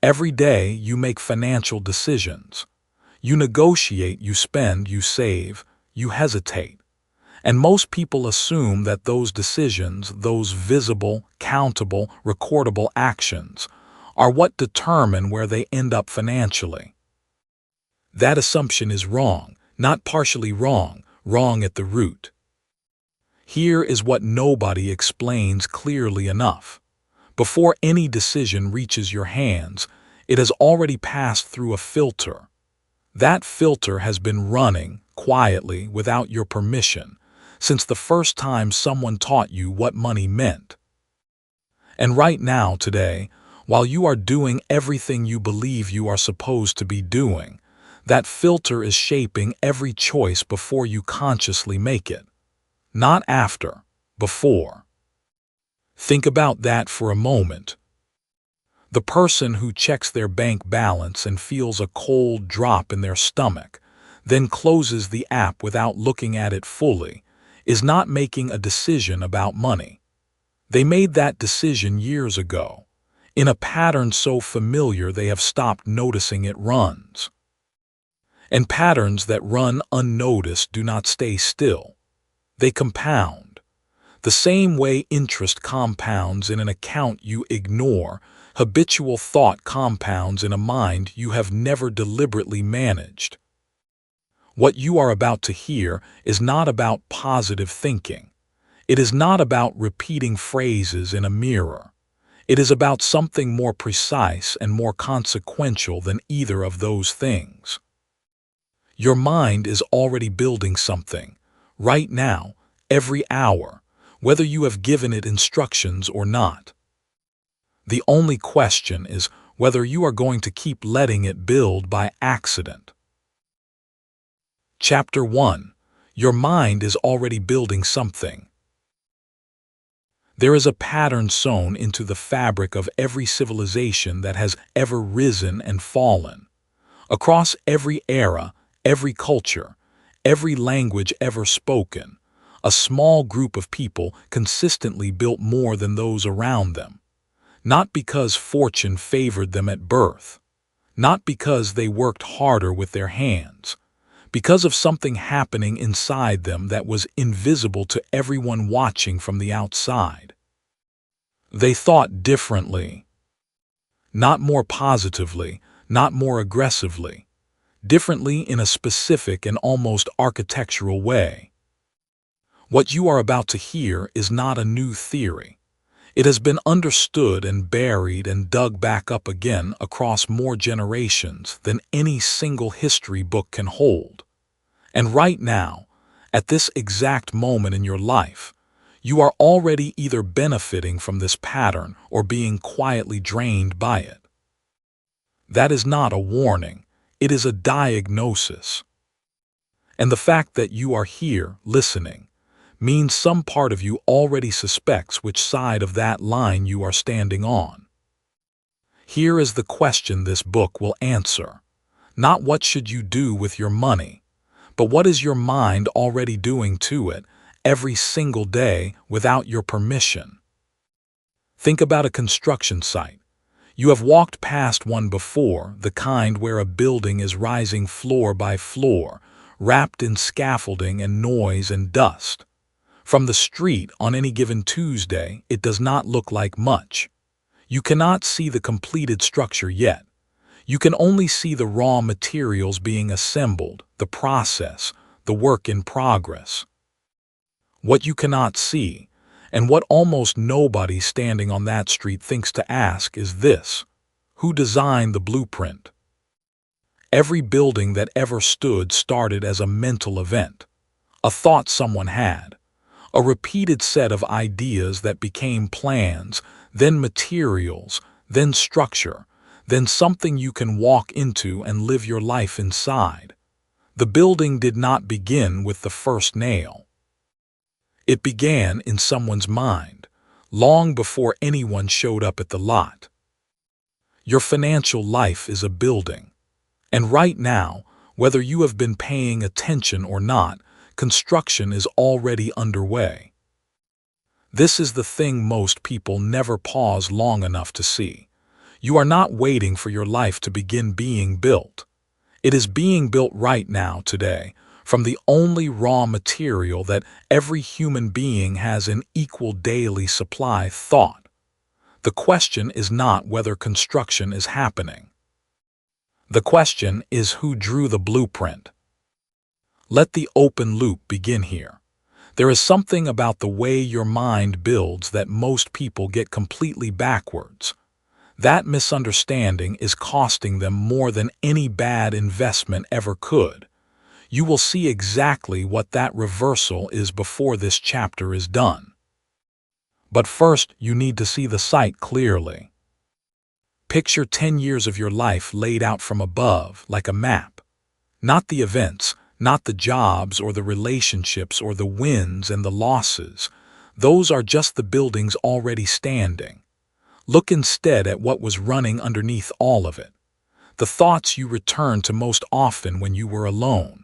Every day you make financial decisions. You negotiate, you spend, you save, you hesitate. And most people assume that those decisions, those visible, countable, recordable actions, are what determine where they end up financially. That assumption is wrong, not partially wrong, wrong at the root. Here is what nobody explains clearly enough. Before any decision reaches your hands, it has already passed through a filter. That filter has been running, quietly, without your permission, since the first time someone taught you what money meant. And right now, today, while you are doing everything you believe you are supposed to be doing, that filter is shaping every choice before you consciously make it. Not after, before. Think about that for a moment. The person who checks their bank balance and feels a cold drop in their stomach, then closes the app without looking at it fully, is not making a decision about money. They made that decision years ago, in a pattern so familiar they have stopped noticing it runs. And patterns that run unnoticed do not stay still. They compound. The same way interest compounds in an account you ignore, habitual thought compounds in a mind you have never deliberately managed. What you are about to hear is not about positive thinking. It is not about repeating phrases in a mirror. It is about something more precise and more consequential than either of those things. Your mind is already building something, right now, every hour, whether you have given it instructions or not. The only question is whether you are going to keep letting it build by accident. Chapter 1. Your mind is already building something. There is a pattern sewn into the fabric of every civilization that has ever risen and fallen. Across every era, every culture, every language ever spoken, a small group of people consistently built more than those around them. Not because fortune favored them at birth, not because they worked harder with their hands, because of something happening inside them that was invisible to everyone watching from the outside. They thought differently. Not more positively, not more aggressively. Differently in a specific and almost architectural way. What you are about to hear is not a new theory. It has been understood and buried and dug back up again across more generations than any single history book can hold. And right now, at this exact moment in your life, you are already either benefiting from this pattern or being quietly drained by it. That is not a warning. It is a diagnosis. And the fact that you are here, listening, means some part of you already suspects which side of that line you are standing on. Here is the question this book will answer. Not what should you do with your money, but what is your mind already doing to it every single day without your permission? Think about a construction site. You have walked past one before, the kind where a building is rising floor by floor, wrapped in scaffolding and noise and dust. From the street on any given Tuesday, it does not look like much. You cannot see the completed structure yet. You can only see the raw materials being assembled, the process, the work in progress. What you cannot see, and what almost nobody standing on that street thinks to ask, is this: who designed the blueprint? Every building that ever stood started as a mental event, a thought someone had, a repeated set of ideas that became plans, then materials, then structure, then something you can walk into and live your life inside. The building did not begin with the first nail. It began in someone's mind, long before anyone showed up at the lot. Your financial life is a building. And right now, whether you have been paying attention or not, construction is already underway. This is the thing most people never pause long enough to see. You are not waiting for your life to begin being built. It is being built right now, today, from the only raw material that every human being has in equal daily supply: thought. The question is not whether construction is happening. The question is who drew the blueprint. Let the open loop begin here. There is something about the way your mind builds that most people get completely backwards. That misunderstanding is costing them more than any bad investment ever could. You will see exactly what that reversal is before this chapter is done. But first, you need to see the sight clearly. Picture 10 years of your life laid out from above, like a map. Not the events, not the jobs or the relationships or the wins and the losses. Those are just the buildings already standing. Look instead at what was running underneath all of it. The thoughts you returned to most often when you were alone.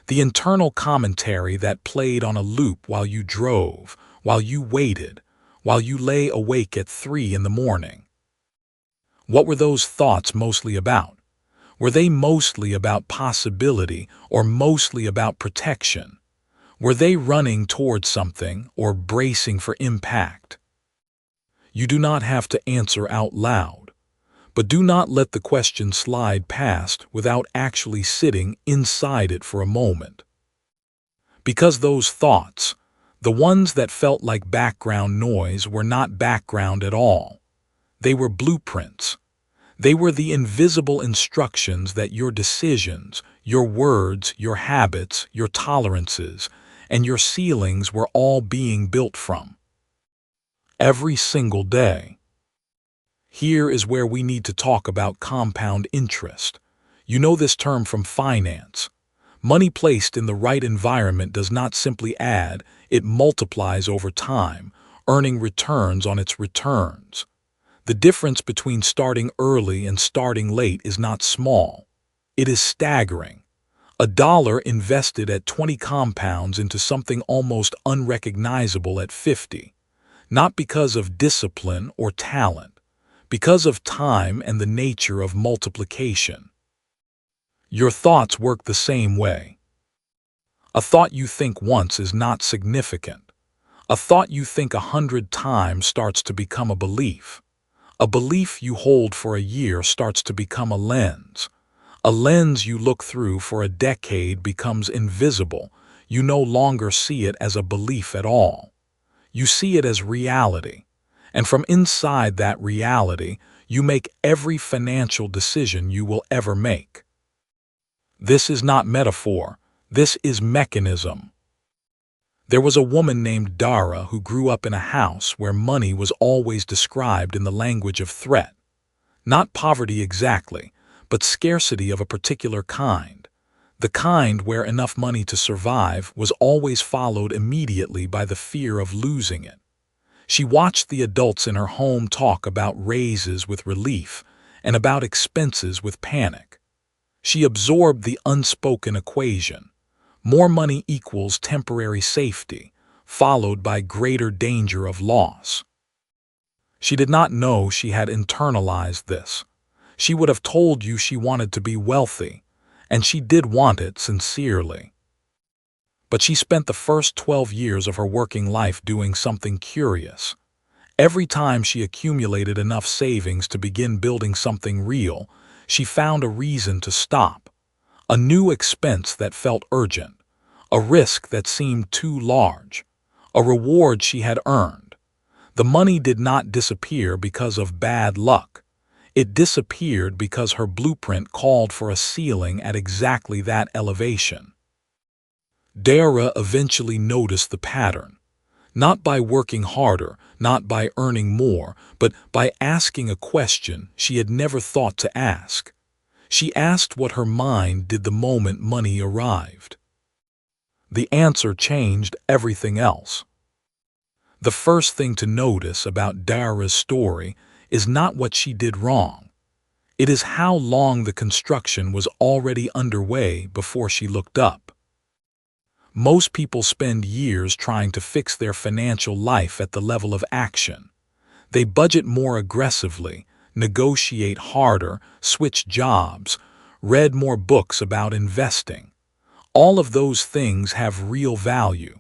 The internal commentary that played on a loop while you drove, while you waited, while you lay awake at 3 in the morning. What were those thoughts mostly about? Were they mostly about possibility or mostly about protection? Were they running towards something or bracing for impact? You do not have to answer out loud, but do not let the question slide past without actually sitting inside it for a moment. Because those thoughts, the ones that felt like background noise, were not background at all. They were blueprints. They were the invisible instructions that your decisions, your words, your habits, your tolerances, and your ceilings were all being built from. Every single day. Here is where we need to talk about compound interest. You know this term from finance. Money placed in the right environment does not simply add, it multiplies over time, earning returns on its returns. The difference between starting early and starting late is not small. It is staggering. $1 invested at 20 compounds into something almost unrecognizable at 50. Not because of discipline or talent, because of time and the nature of multiplication. Your thoughts work the same way. A thought you think once is not significant. A thought you think 100 times starts to become a belief. A belief you hold for a year starts to become a lens. A lens you look through for a decade becomes invisible. You no longer see it as a belief at all. You see it as reality. And from inside that reality, you make every financial decision you will ever make. This is not metaphor. This is mechanism. There was a woman named Dara who grew up in a house where money was always described in the language of threat. Not poverty exactly, but scarcity of a particular kind. The kind where enough money to survive was always followed immediately by the fear of losing it. She watched the adults in her home talk about raises with relief and about expenses with panic. She absorbed the unspoken equation. More money equals temporary safety, followed by greater danger of loss. She did not know she had internalized this. She would have told you she wanted to be wealthy, and she did want it sincerely. But she spent the first 12 years of her working life doing something curious. Every time she accumulated enough savings to begin building something real, she found a reason to stop. A new expense that felt urgent, a risk that seemed too large, a reward she had earned. The money did not disappear because of bad luck. It disappeared because her blueprint called for a ceiling at exactly that elevation. Dara eventually noticed the pattern. Not by working harder, not by earning more, but by asking a question she had never thought to ask. She asked what her mind did the moment money arrived. The answer changed everything else. The first thing to notice about Dara's story is not what she did wrong. It is how long the construction was already underway before she looked up. Most people spend years trying to fix their financial life at the level of action. They budget more aggressively, negotiate harder, switch jobs, read more books about investing. All of those things have real value,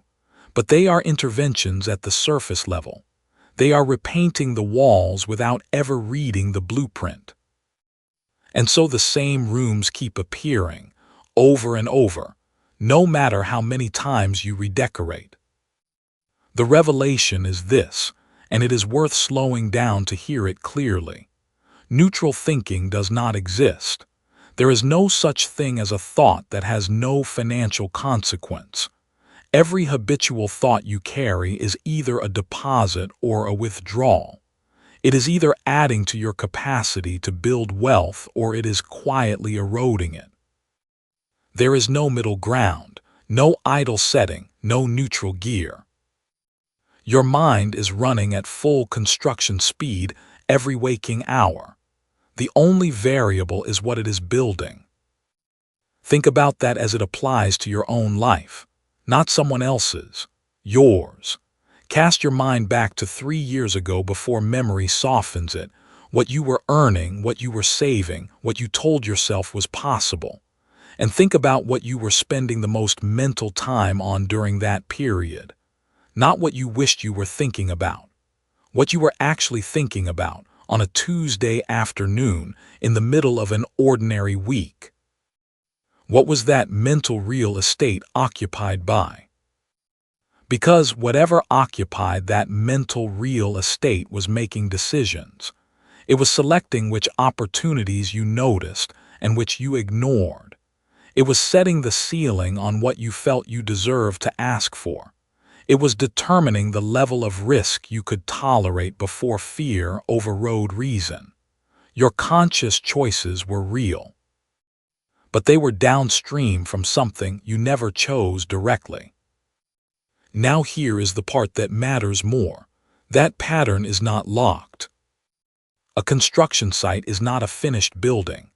but they are interventions at the surface level. They are repainting the walls without ever reading the blueprint. And so the same rooms keep appearing, over and over, no matter how many times you redecorate. The revelation is this, and it is worth slowing down to hear it clearly. Neutral thinking does not exist. There is no such thing as a thought that has no financial consequence. Every habitual thought you carry is either a deposit or a withdrawal. It is either adding to your capacity to build wealth or it is quietly eroding it. There is no middle ground, no idle setting, no neutral gear. Your mind is running at full construction speed every waking hour. The only variable is what it is building. Think about that as it applies to your own life, not someone else's, yours. Cast your mind back to 3 years ago before memory softens it, what you were earning, what you were saving, what you told yourself was possible. And think about what you were spending the most mental time on during that period. Not what you wished you were thinking about. What you were actually thinking about on a Tuesday afternoon in the middle of an ordinary week. What was that mental real estate occupied by? Because whatever occupied that mental real estate was making decisions. It was selecting which opportunities you noticed and which you ignored. It was setting the ceiling on what you felt you deserved to ask for. It was determining the level of risk you could tolerate before fear overrode reason. Your conscious choices were real. But they were downstream from something you never chose directly. Now here is the part that matters more. That pattern is not locked. A construction site is not a finished building.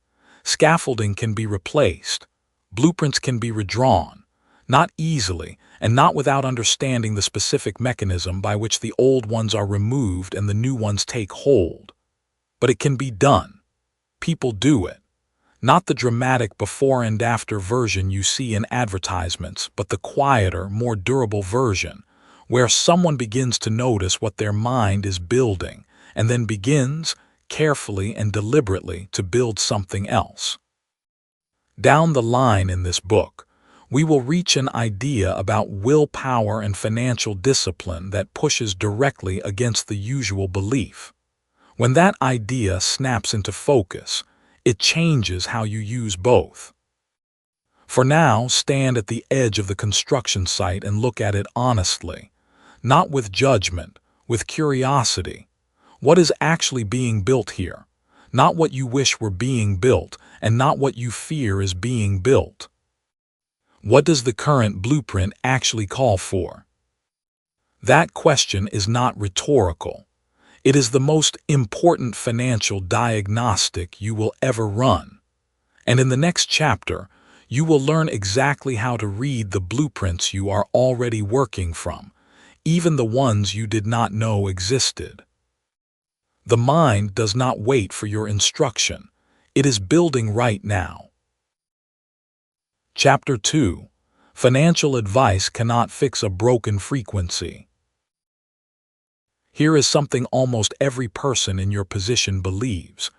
Scaffolding can be replaced. Blueprints can be redrawn. Not easily, and not without understanding the specific mechanism by which the old ones are removed and the new ones take hold. But it can be done. People do it. Not the dramatic before and after version you see in advertisements, but the quieter, more durable version, where someone begins to notice what their mind is building, and then begins, carefully and deliberately, to build something else. Down the line in this book, we will reach an idea about willpower and financial discipline that pushes directly against the usual belief. When that idea snaps into focus, it changes how you use both. For now, stand at the edge of the construction site and look at it honestly, not with judgment, with curiosity. What is actually being built here? Not what you wish were being built, and not what you fear is being built. What does the current blueprint actually call for? That question is not rhetorical. It is the most important financial diagnostic you will ever run. And in the next chapter, you will learn exactly how to read the blueprints you are already working from, even the ones you did not know existed. The mind does not wait for your instruction. It is building right now. Chapter 2. Financial advice cannot fix a broken frequency. Here is something almost every person in your position believes.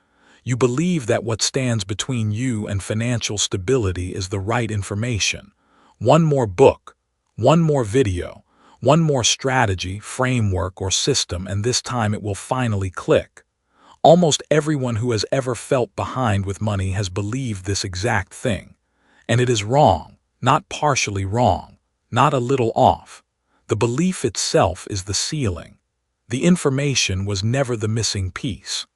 You believe that what stands between you and financial stability is the right information. One more book, one more video, one more strategy, framework, or system, and this time it will finally click. Almost everyone who has ever felt behind with money has believed this exact thing. And it is wrong, not partially wrong, not a little off. The belief itself is the ceiling. The information was never the missing piece.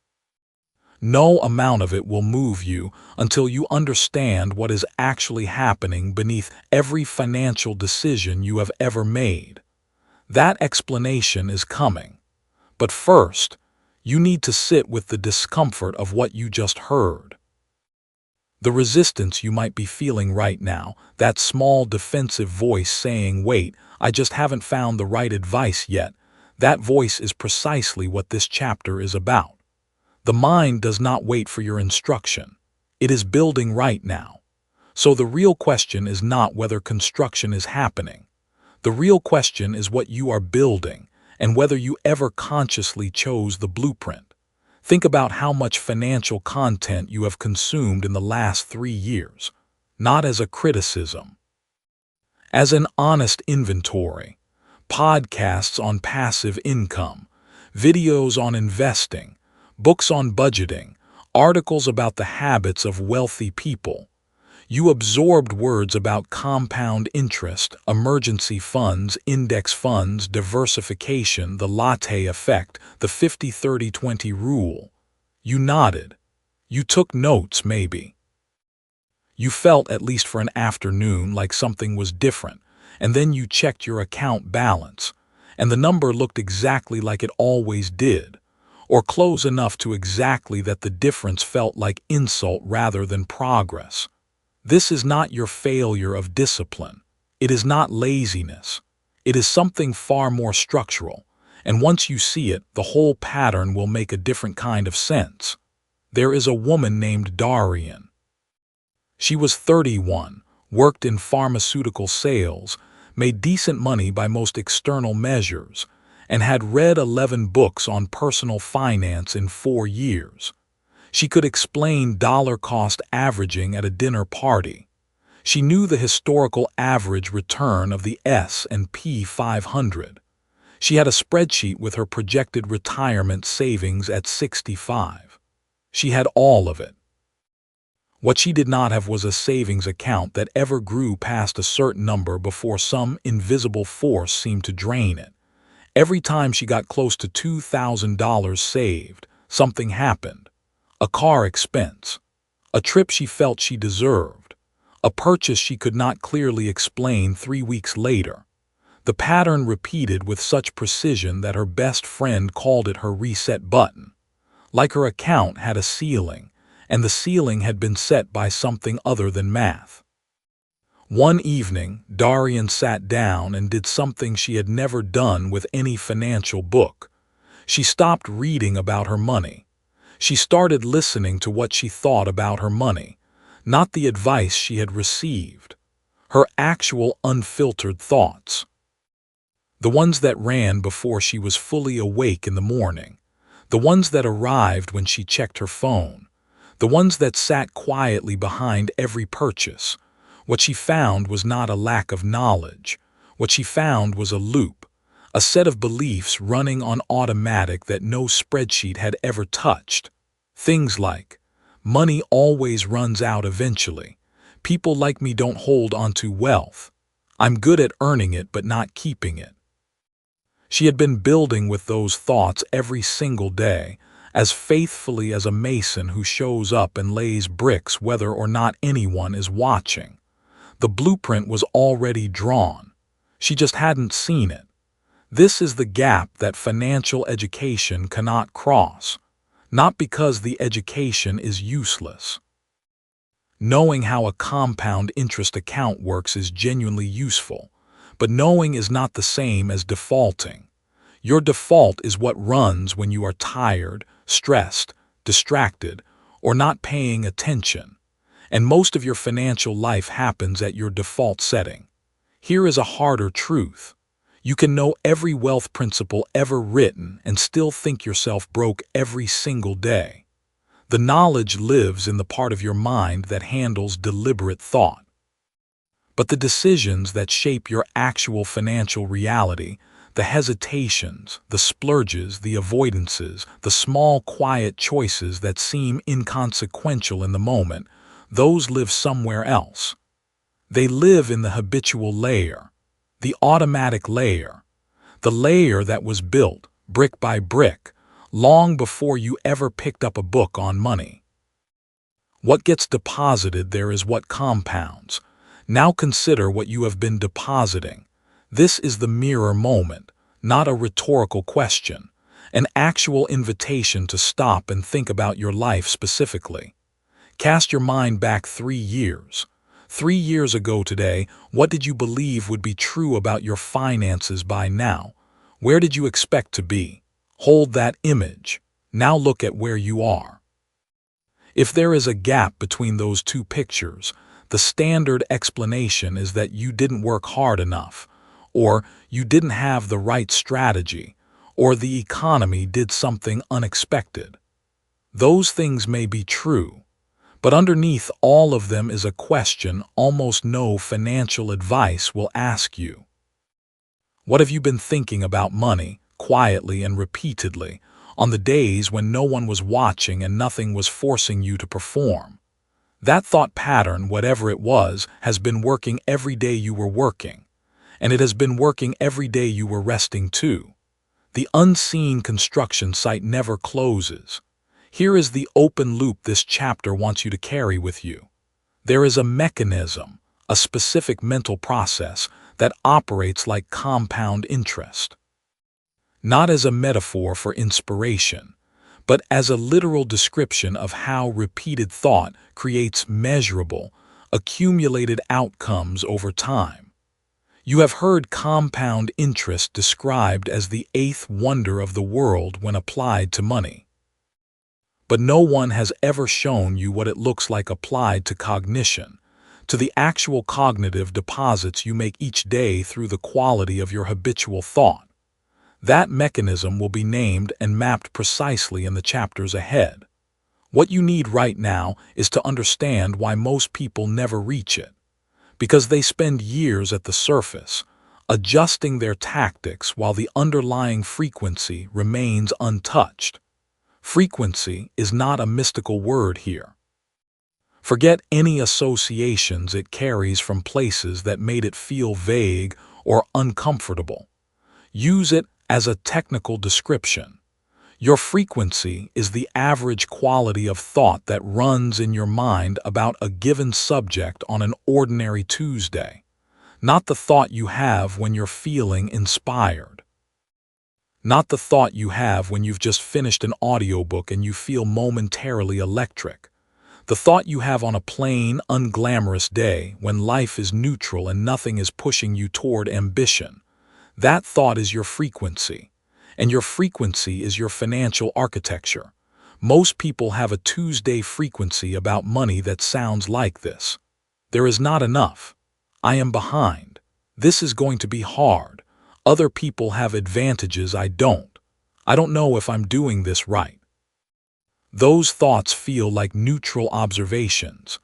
No amount of it will move you until you understand what is actually happening beneath every financial decision you have ever made. That explanation is coming. But first, you need to sit with the discomfort of what you just heard. The resistance you might be feeling right now, that small defensive voice saying, "Wait, I just haven't found the right advice yet," that voice is precisely what this chapter is about. The mind does not wait for your instruction. It is building right now. So the real question is not whether construction is happening. The real question is what you are building and whether you ever consciously chose the blueprint. Think about how much financial content you have consumed in the last 3 years, not as a criticism, as an honest inventory. Podcasts on passive income, videos on investing, books on budgeting, articles about the habits of wealthy people. You absorbed words about compound interest, emergency funds, index funds, diversification, the latte effect, the 50-30-20 rule. You nodded. You took notes, maybe. You felt, at least for an afternoon, like something was different, and then you checked your account balance, and the number looked exactly like it always did, or close enough to exactly that the difference felt like insult rather than progress. This is not your failure of discipline. It is not laziness. It is something far more structural, and once you see it, the whole pattern will make a different kind of sense. There is a woman named Darian. She was 31, worked in pharmaceutical sales, made decent money by most external measures, and had read 11 books on personal finance in 4 years. She could explain dollar-cost averaging at a dinner party. She knew the historical average return of the S&P 500. She had a spreadsheet with her projected retirement savings at 65. She had all of it. What she did not have was a savings account that ever grew past a certain number before some invisible force seemed to drain it. Every time she got close to $2,000 saved, something happened. A car expense, a trip she felt she deserved, a purchase she could not clearly explain 3 weeks later. The pattern repeated with such precision that her best friend called it her reset button. Like her account had a ceiling, and the ceiling had been set by something other than math. One evening, Darian sat down and did something she had never done with any financial book. She stopped reading about her money. She started listening to what she thought about her money, not the advice she had received, her actual unfiltered thoughts. The ones that ran before she was fully awake in the morning, the ones that arrived when she checked her phone, the ones that sat quietly behind every purchase. What she found was not a lack of knowledge. What she found was a loop, a set of beliefs running on automatic that no spreadsheet had ever touched. Things like, money always runs out eventually. People like me don't hold onto wealth. I'm good at earning it but not keeping it. She had been building with those thoughts every single day, as faithfully as a mason who shows up and lays bricks whether or not anyone is watching. The blueprint was already drawn. She just hadn't seen it. This is the gap that financial education cannot cross, not because the education is useless. Knowing how a compound interest account works is genuinely useful, but knowing is not the same as defaulting. Your default is what runs when you are tired, stressed, distracted, or not paying attention. And most of your financial life happens at your default setting. Here is a harder truth. You can know every wealth principle ever written and still think yourself broke every single day. The knowledge lives in the part of your mind that handles deliberate thought. But the decisions that shape your actual financial reality, the hesitations, the splurges, the avoidances, the small quiet choices that seem inconsequential in the moment, those live somewhere else. They live in the habitual layer, the automatic layer, the layer that was built, brick by brick, long before you ever picked up a book on money. What gets deposited there is what compounds. Now consider what you have been depositing. This is the mirror moment, not a rhetorical question, an actual invitation to stop and think about your life specifically. Cast your mind back 3 years. 3 years ago today, what did you believe would be true about your finances by now? Where did you expect to be? Hold that image. Now look at where you are. If there is a gap between those two pictures, the standard explanation is that you didn't work hard enough, or you didn't have the right strategy, or the economy did something unexpected. Those things may be true, but underneath all of them is a question almost no financial advice will ask you. What have you been thinking about money, quietly and repeatedly, on the days when no one was watching and nothing was forcing you to perform? That thought pattern, whatever it was, has been working every day you were working, and it has been working every day you were resting too. The unseen construction site never closes. Here is the open loop this chapter wants you to carry with you. There is a mechanism, a specific mental process that operates like compound interest. Not as a metaphor for inspiration, but as a literal description of how repeated thought creates measurable, accumulated outcomes over time. You have heard compound interest described as the eighth wonder of the world when applied to money. But no one has ever shown you what it looks like applied to cognition, to the actual cognitive deposits you make each day through the quality of your habitual thought. That mechanism will be named and mapped precisely in the chapters ahead. What you need right now is to understand why most people never reach it, because they spend years at the surface, adjusting their tactics while the underlying frequency remains untouched. Frequency is not a mystical word here. Forget any associations it carries from places that made it feel vague or uncomfortable. Use it as a technical description. Your frequency is the average quality of thought that runs in your mind about a given subject on an ordinary Tuesday, not the thought you have when you're feeling inspired. Not the thought you have when you've just finished an audiobook and you feel momentarily electric. The thought you have on a plain, unglamorous day when life is neutral and nothing is pushing you toward ambition. That thought is your frequency, and your frequency is your financial architecture. Most people have a Tuesday frequency about money that sounds like this. There is not enough. I am behind. This is going to be hard. Other people have advantages I don't. I don't know if I'm doing this right. Those thoughts feel like neutral observations.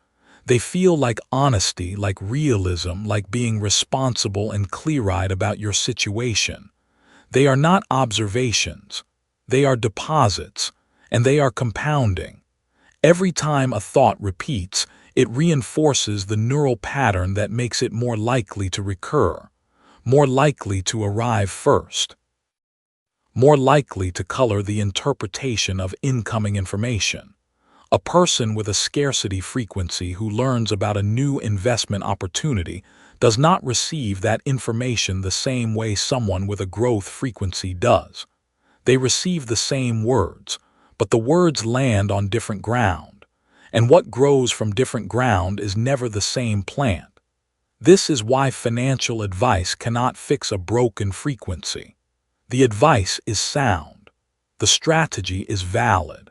They feel like honesty, like realism, like being responsible and clear-eyed about your situation. They are not observations. They are deposits, and they are compounding. Every time a thought repeats, it reinforces the neural pattern that makes it more likely to recur, more likely to arrive first, more likely to color the interpretation of incoming information. A person with a scarcity frequency who learns about a new investment opportunity does not receive that information the same way someone with a growth frequency does. They receive the same words, but the words land on different ground, and what grows from different ground is never the same plant. This is why financial advice cannot fix a broken frequency. The advice is sound. The strategy is valid.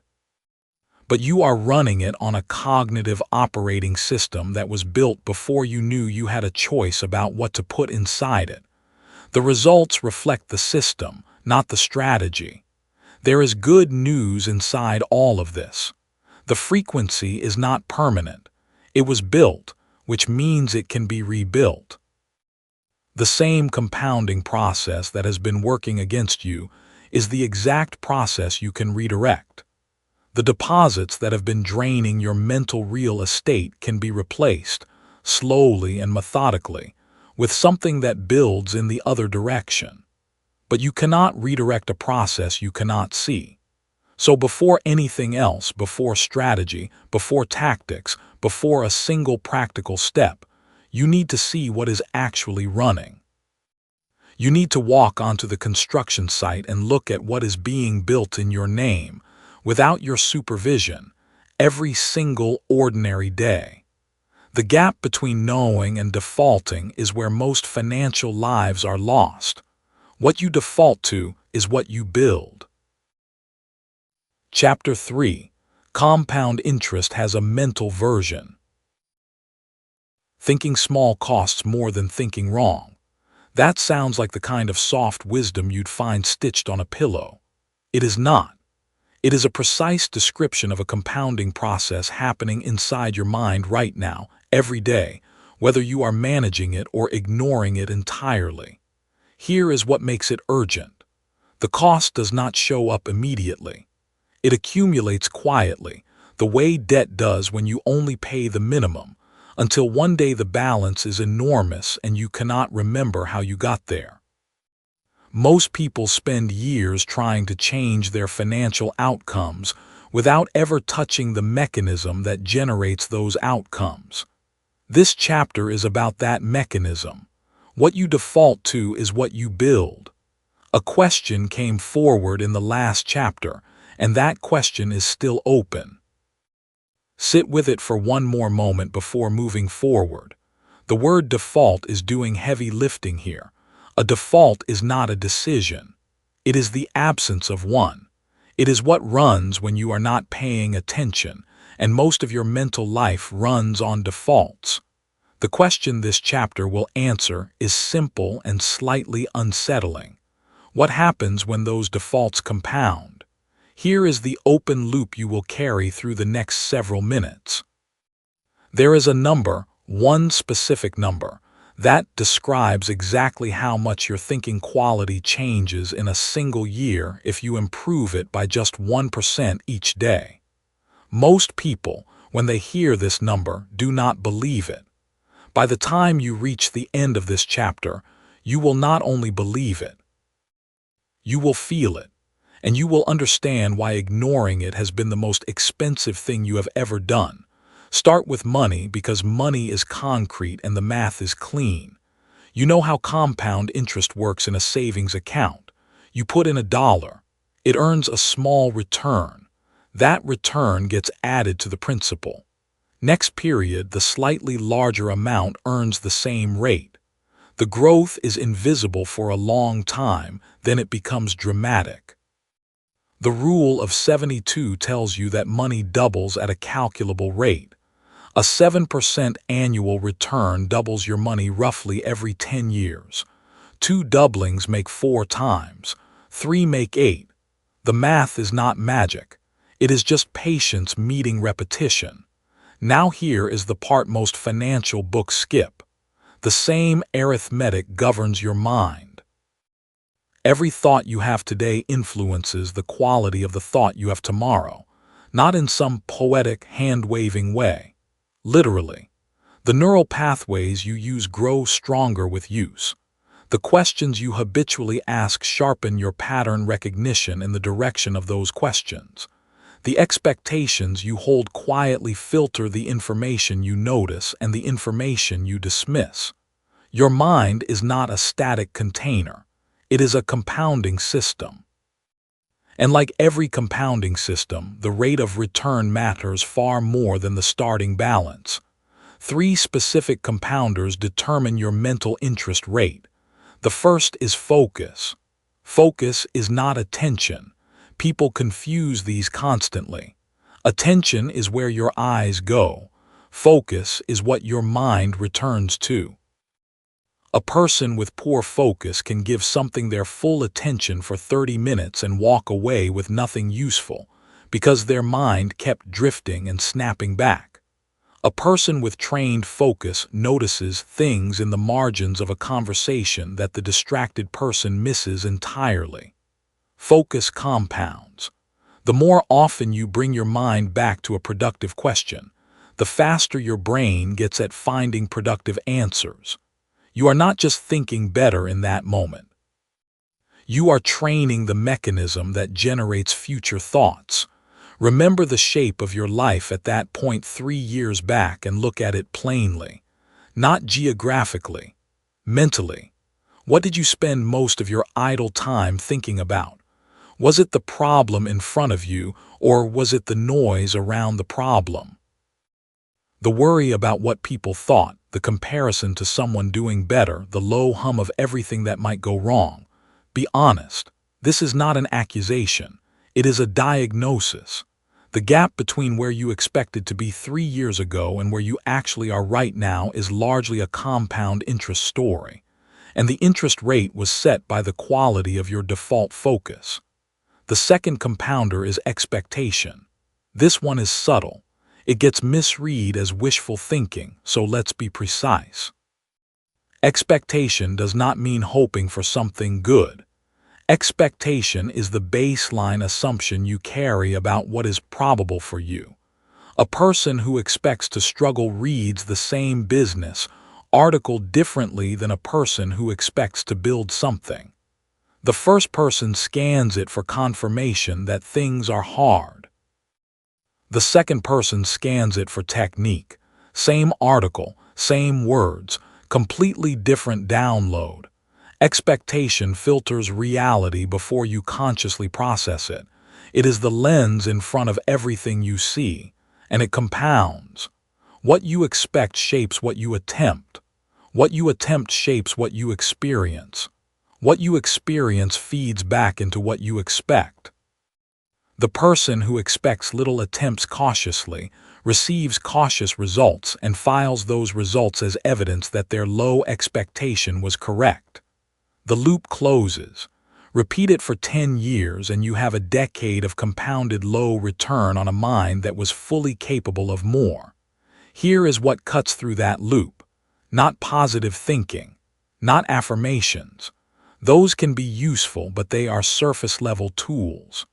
But you are running it on a cognitive operating system that was built before you knew you had a choice about what to put inside it. The results reflect the system, not the strategy. There is good news inside all of this. The frequency is not permanent. It was built, which means it can be rebuilt. The same compounding process that has been working against you is the exact process you can redirect. The deposits that have been draining your mental real estate can be replaced, slowly and methodically, with something that builds in the other direction. But you cannot redirect a process you cannot see. So before anything else, before strategy, before tactics, before a single practical step, you need to see what is actually running. You need to walk onto the construction site and look at what is being built in your name, without your supervision, every single ordinary day. The gap between knowing and defaulting is where most financial lives are lost. What you default to is what you build. Chapter 3. Compound interest has a mental version. Thinking small costs more than thinking wrong. That sounds like the kind of soft wisdom you'd find stitched on a pillow. It is not. It is a precise description of a compounding process happening inside your mind right now, every day, whether you are managing it or ignoring it entirely. Here is what makes it urgent. The cost does not show up immediately. It accumulates quietly, the way debt does when you only pay the minimum, until one day the balance is enormous and you cannot remember how you got there. Most people spend years trying to change their financial outcomes without ever touching the mechanism that generates those outcomes. This chapter is about that mechanism. What you default to is what you build. A question came forward in the last chapter, and that question is still open. Sit with it for one more moment before moving forward. The word default is doing heavy lifting here. A default is not a decision. It is the absence of one. It is what runs when you are not paying attention, and most of your mental life runs on defaults. The question this chapter will answer is simple and slightly unsettling. What happens when those defaults compound? Here is the open loop you will carry through the next several minutes. There is a number, one specific number, that describes exactly how much your thinking quality changes in a single year if you improve it by just 1% each day. Most people, when they hear this number, do not believe it. By the time you reach the end of this chapter, you will not only believe it, you will feel it. And you will understand why ignoring it has been the most expensive thing you have ever done. Start with money because money is concrete and the math is clean. You know how compound interest works in a savings account. You put in $1. It earns a small return. That return gets added to the principal. Next period, the slightly larger amount earns the same rate. The growth is invisible for a long time, then it becomes dramatic. The rule of 72 tells you that money doubles at a calculable rate. A 7% annual return doubles your money roughly every 10 years. 2 doublings make 4 times. 3 make 8. The math is not magic. It is just patience meeting repetition. Now here is the part most financial books skip. The same arithmetic governs your mind. Every thought you have today influences the quality of the thought you have tomorrow, not in some poetic, hand-waving way. Literally, the neural pathways you use grow stronger with use. The questions you habitually ask sharpen your pattern recognition in the direction of those questions. The expectations you hold quietly filter the information you notice and the information you dismiss. Your mind is not a static container. It is a compounding system. And like every compounding system, the rate of return matters far more than the starting balance. 3 specific compounders determine your mental interest rate. The first is focus. Focus is not attention. People confuse these constantly. Attention is where your eyes go. Focus is what your mind returns to. A person with poor focus can give something their full attention for 30 minutes and walk away with nothing useful, because their mind kept drifting and snapping back. A person with trained focus notices things in the margins of a conversation that the distracted person misses entirely. Focus compounds. The more often you bring your mind back to a productive question, the faster your brain gets at finding productive answers. You are not just thinking better in that moment. You are training the mechanism that generates future thoughts. Remember the shape of your life at that point 3 years back and look at it plainly. Not geographically, mentally. What did you spend most of your idle time thinking about? Was it the problem in front of you, or was it the noise around the problem? The worry about what people thought, the comparison to someone doing better, the low hum of everything that might go wrong. Be honest. This is not an accusation. It is a diagnosis. The gap between where you expected to be 3 years ago and where you actually are right now is largely a compound interest story, and the interest rate was set by the quality of your default focus. The second compounder is expectation. This one is subtle. It gets misread as wishful thinking, so let's be precise. Expectation does not mean hoping for something good. Expectation is the baseline assumption you carry about what is probable for you. A person who expects to struggle reads the same business article differently than a person who expects to build something. The first person scans it for confirmation that things are hard. The second person scans it for technique. Same article, same words, completely different download. Expectation filters reality before you consciously process it. It is the lens in front of everything you see, and it compounds. What you expect shapes what you attempt. What you attempt shapes what you experience. What you experience feeds back into what you expect. The person who expects little attempts cautiously receives cautious results and files those results as evidence that their low expectation was correct. The loop closes. Repeat it for 10 years and you have a decade of compounded low return on a mind that was fully capable of more. Here is what cuts through that loop. Not positive thinking, not affirmations. Those can be useful, but they are surface-level tools.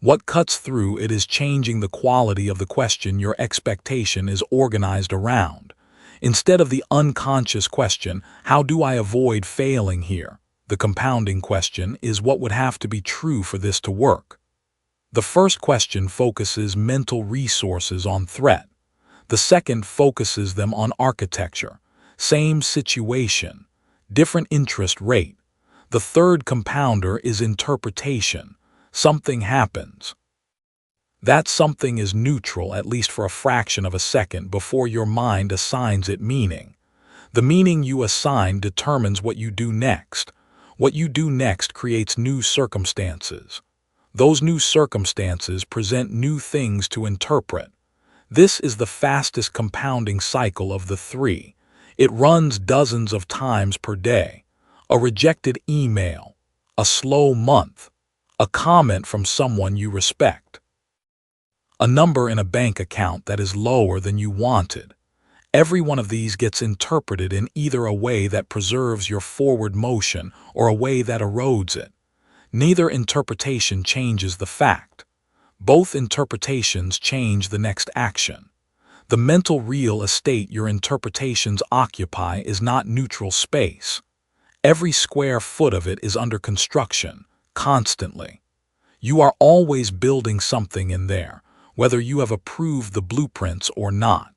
What cuts through it is changing the quality of the question your expectation is organized around. Instead of the unconscious question, how do I avoid failing here? The compounding question is what would have to be true for this to work. The first question focuses mental resources on threat. The second focuses them on architecture. Same situation, different interest rate. The third compounder is interpretation. Something happens. That something is neutral at least for a fraction of a second before your mind assigns it meaning. The meaning you assign determines what you do next. What you do next creates new circumstances. Those new circumstances present new things to interpret. This is the fastest compounding cycle of the three. It runs dozens of times per day. A rejected email, a slow month, a comment from someone you respect. A number in a bank account that is lower than you wanted. Every one of these gets interpreted in either a way that preserves your forward motion or a way that erodes it. Neither interpretation changes the fact. Both interpretations change the next action. The mental real estate your interpretations occupy is not neutral space. Every square foot of it is under construction, constantly. You are always building something in there, whether you have approved the blueprints or not.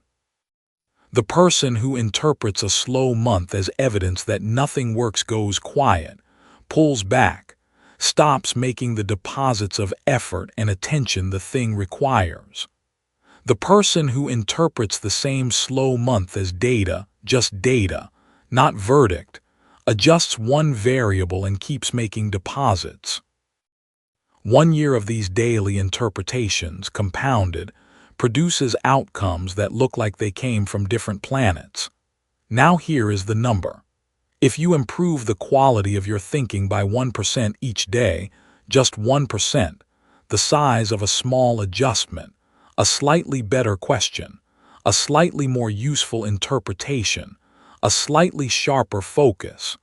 The person who interprets a slow month as evidence that nothing works goes quiet, pulls back, stops making the deposits of effort and attention the thing requires. The person who interprets the same slow month as data, just data, not verdict, adjusts one variable and keeps making deposits. 1 year of these daily interpretations, compounded, produces outcomes that look like they came from different planets. Now here is the number. If you improve the quality of your thinking by 1% each day, just 1%, the size of a small adjustment, a slightly better question, a slightly more useful interpretation, a slightly sharper focus.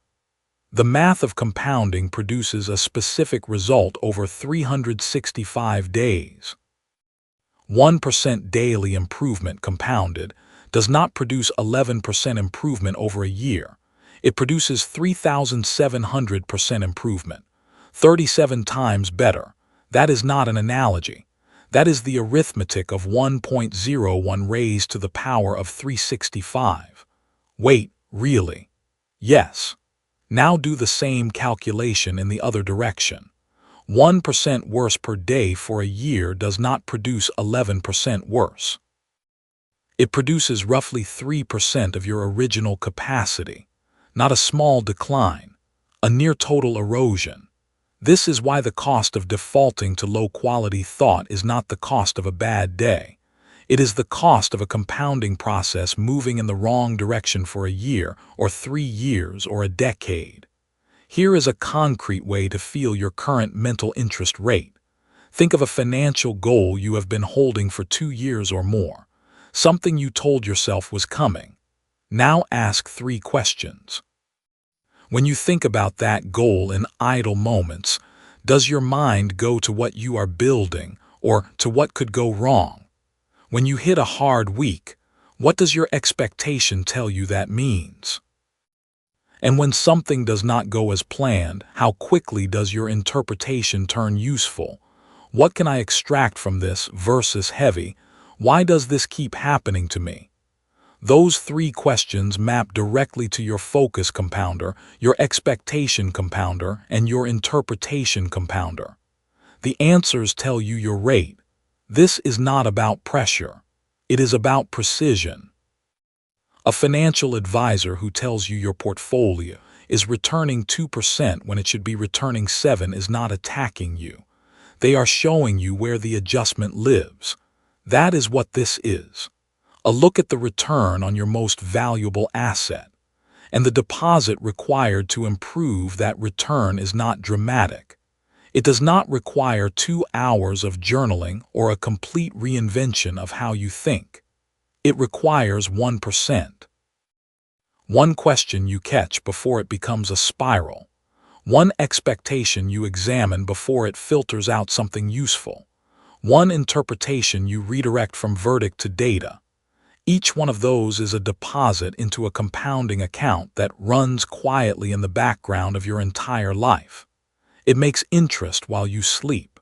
The math of compounding produces a specific result over 365 days. 1% daily improvement compounded does not produce 11% improvement over a year. It produces 3,700% improvement, 37 times better. That is not an analogy. That is the arithmetic of 1.01 raised to the power of 365. Wait, really? Yes. Now do the same calculation in the other direction. 1% worse per day for a year does not produce 11% worse. It produces roughly 3% of your original capacity, not a small decline, a near total erosion. This is why the cost of defaulting to low-quality thought is not the cost of a bad day. It is the cost of a compounding process moving in the wrong direction for a year, or 3 years, or a decade. Here is a concrete way to feel your current mental interest rate. Think of a financial goal you have been holding for 2 years or more, something you told yourself was coming. Now ask 3 questions. When you think about that goal in idle moments, does your mind go to what you are building or to what could go wrong? When you hit a hard week, what does your expectation tell you that means? And when something does not go as planned, how quickly does your interpretation turn useful? What can I extract from this versus heavy? Why does this keep happening to me? Those 3 questions map directly to your focus compounder, your expectation compounder, and your interpretation compounder. The answers tell you your rate. This is not about pressure. It is about precision. A financial advisor who tells you your portfolio is returning 2% when it should be returning 7% is not attacking you. They are showing you where the adjustment lives. That is what this is. A look at the return on your most valuable asset. And the deposit required to improve that return is not dramatic. It does not require 2 hours of journaling or a complete reinvention of how you think. It requires 1%. One question you catch before it becomes a spiral. One expectation you examine before it filters out something useful. One interpretation you redirect from verdict to data. Each one of those is a deposit into a compounding account that runs quietly in the background of your entire life. It makes interest while you sleep.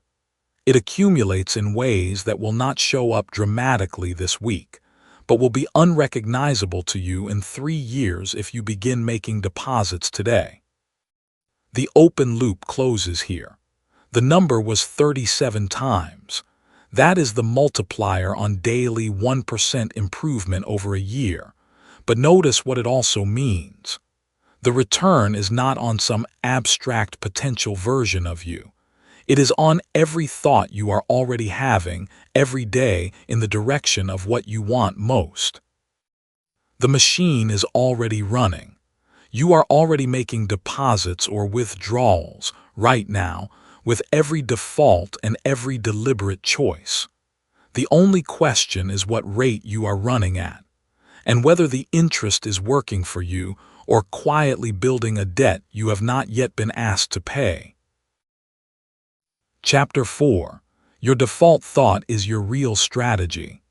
It accumulates in ways that will not show up dramatically this week, but will be unrecognizable to you in 3 years if you begin making deposits today. The open loop closes here. The number was 37 times. That is the multiplier on daily 1% improvement over a year. But notice what it also means. The return is not on some abstract potential version of you. It is on every thought you are already having every day in the direction of what you want most. The machine is already running. You are already making deposits or withdrawals right now with every default and every deliberate choice. The only question is what rate you are running at, and whether the interest is working for you or quietly building a debt you have not yet been asked to pay. Chapter 4. Your default thought is your real strategy.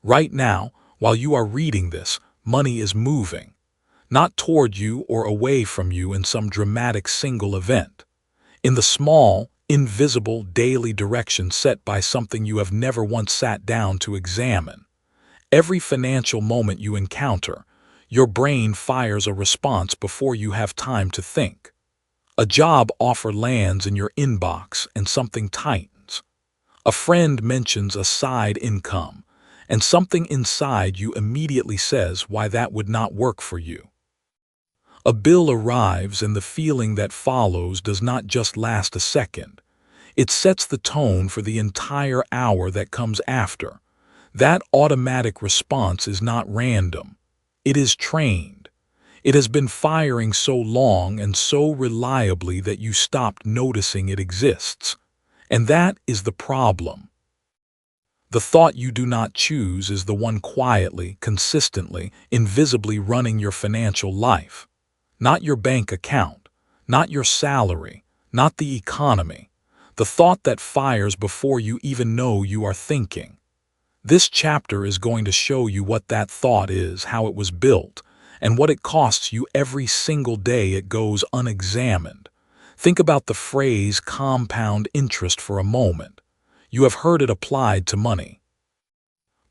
Right now, while you are reading this, money is moving, not toward you or away from you in some dramatic single event. In the small, invisible daily direction set by something you have never once sat down to examine. Every financial moment you encounter, your brain fires a response before you have time to think. A job offer lands in your inbox and something tightens. A friend mentions a side income, and something inside you immediately says why that would not work for you. A bill arrives and the feeling that follows does not just last a second. It sets the tone for the entire hour that comes after. That automatic response is not random. It is trained. It has been firing so long and so reliably that you stopped noticing it exists. And that is the problem. The thought you do not choose is the one quietly, consistently, invisibly running your financial life. Not your bank account, not your salary, not the economy. The thought that fires before you even know you are thinking. This chapter is going to show you what that thought is, how it was built, and what it costs you every single day it goes unexamined. Think about the phrase compound interest for a moment. You have heard it applied to money.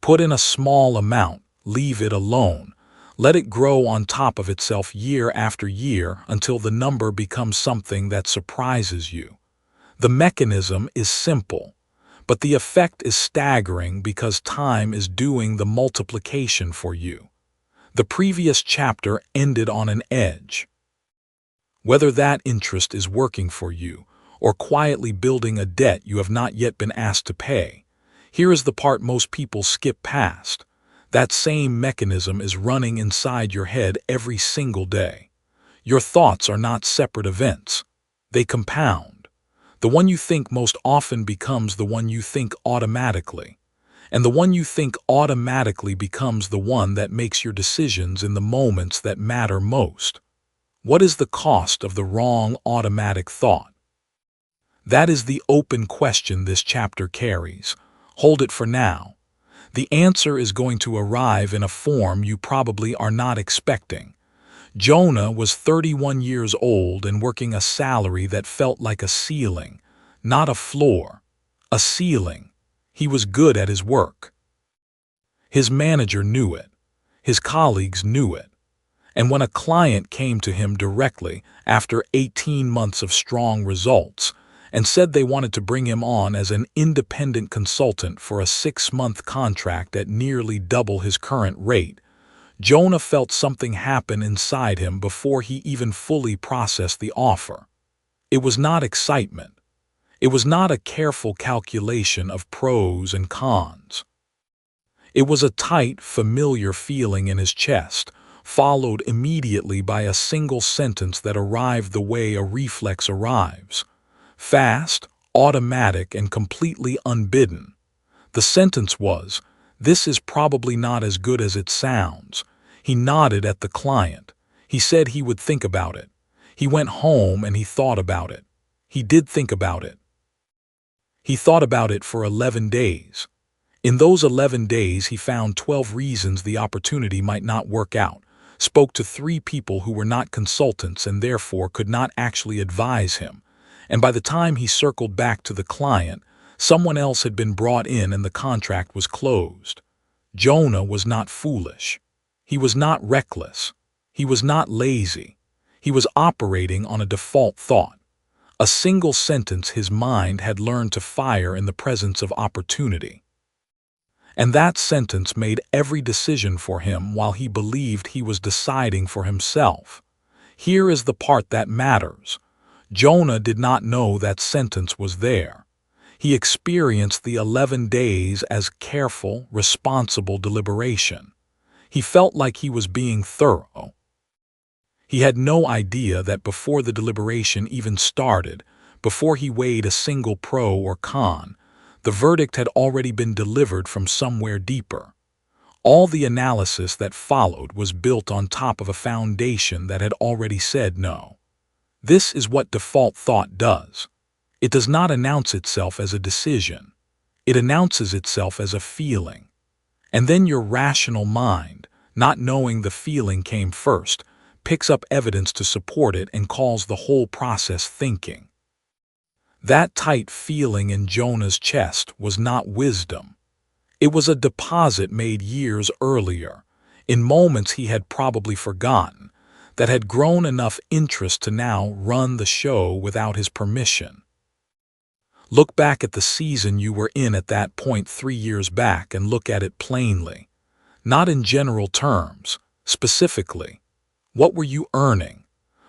Put in a small amount, leave it alone. Let it grow on top of itself year after year until the number becomes something that surprises you. The mechanism is simple, but the effect is staggering because time is doing the multiplication for you. The previous chapter ended on an edge. Whether that interest is working for you or quietly building a debt you have not yet been asked to pay, here is the part most people skip past. That same mechanism is running inside your head every single day. Your thoughts are not separate events. They compound. The one you think most often becomes the one you think automatically. And the one you think automatically becomes the one that makes your decisions in the moments that matter most. What is the cost of the wrong automatic thought? That is the open question this chapter carries. Hold it for now. The answer is going to arrive in a form you probably are not expecting. Jonah was 31 years old and working a salary that felt like a ceiling, not a floor, a ceiling. He was good at his work. His manager knew it. His colleagues knew it. And when a client came to him directly after 18 months of strong results and said they wanted to bring him on as an independent consultant for a 6-month contract at nearly double his current rate, Jonah felt something happen inside him before he even fully processed the offer. It was not excitement. It was not a careful calculation of pros and cons. It was a tight, familiar feeling in his chest, followed immediately by a single sentence that arrived the way a reflex arrives. Fast, automatic, and completely unbidden. The sentence was, "This is probably not as good as it sounds." He nodded at the client. He said he would think about it. He went home and he thought about it. He did think about it. He thought about it for 11 days. In those 11 days, he found 12 reasons the opportunity might not work out, spoke to 3 people who were not consultants and therefore could not actually advise him. And by the time he circled back to the client, someone else had been brought in and the contract was closed. Jonah was not foolish. He was not reckless. He was not lazy. He was operating on a default thought. A single sentence his mind had learned to fire in the presence of opportunity. And that sentence made every decision for him while he believed he was deciding for himself. Here is the part that matters. Jonah did not know that sentence was there. He experienced the 11 days as careful, responsible deliberation. He felt like he was being thorough. He had no idea that before the deliberation even started, before he weighed a single pro or con, the verdict had already been delivered from somewhere deeper. All the analysis that followed was built on top of a foundation that had already said no. This is what default thought does. It does not announce itself as a decision. It announces itself as a feeling. And then your rational mind, not knowing the feeling came first, picks up evidence to support it and calls the whole process thinking. That tight feeling in Jonah's chest was not wisdom. It was a deposit made years earlier, in moments he had probably forgotten, that had grown enough interest to now run the show without his permission. Look back at the season you were in at that point 3 years back and look at it plainly. Not in general terms, specifically. What were you earning?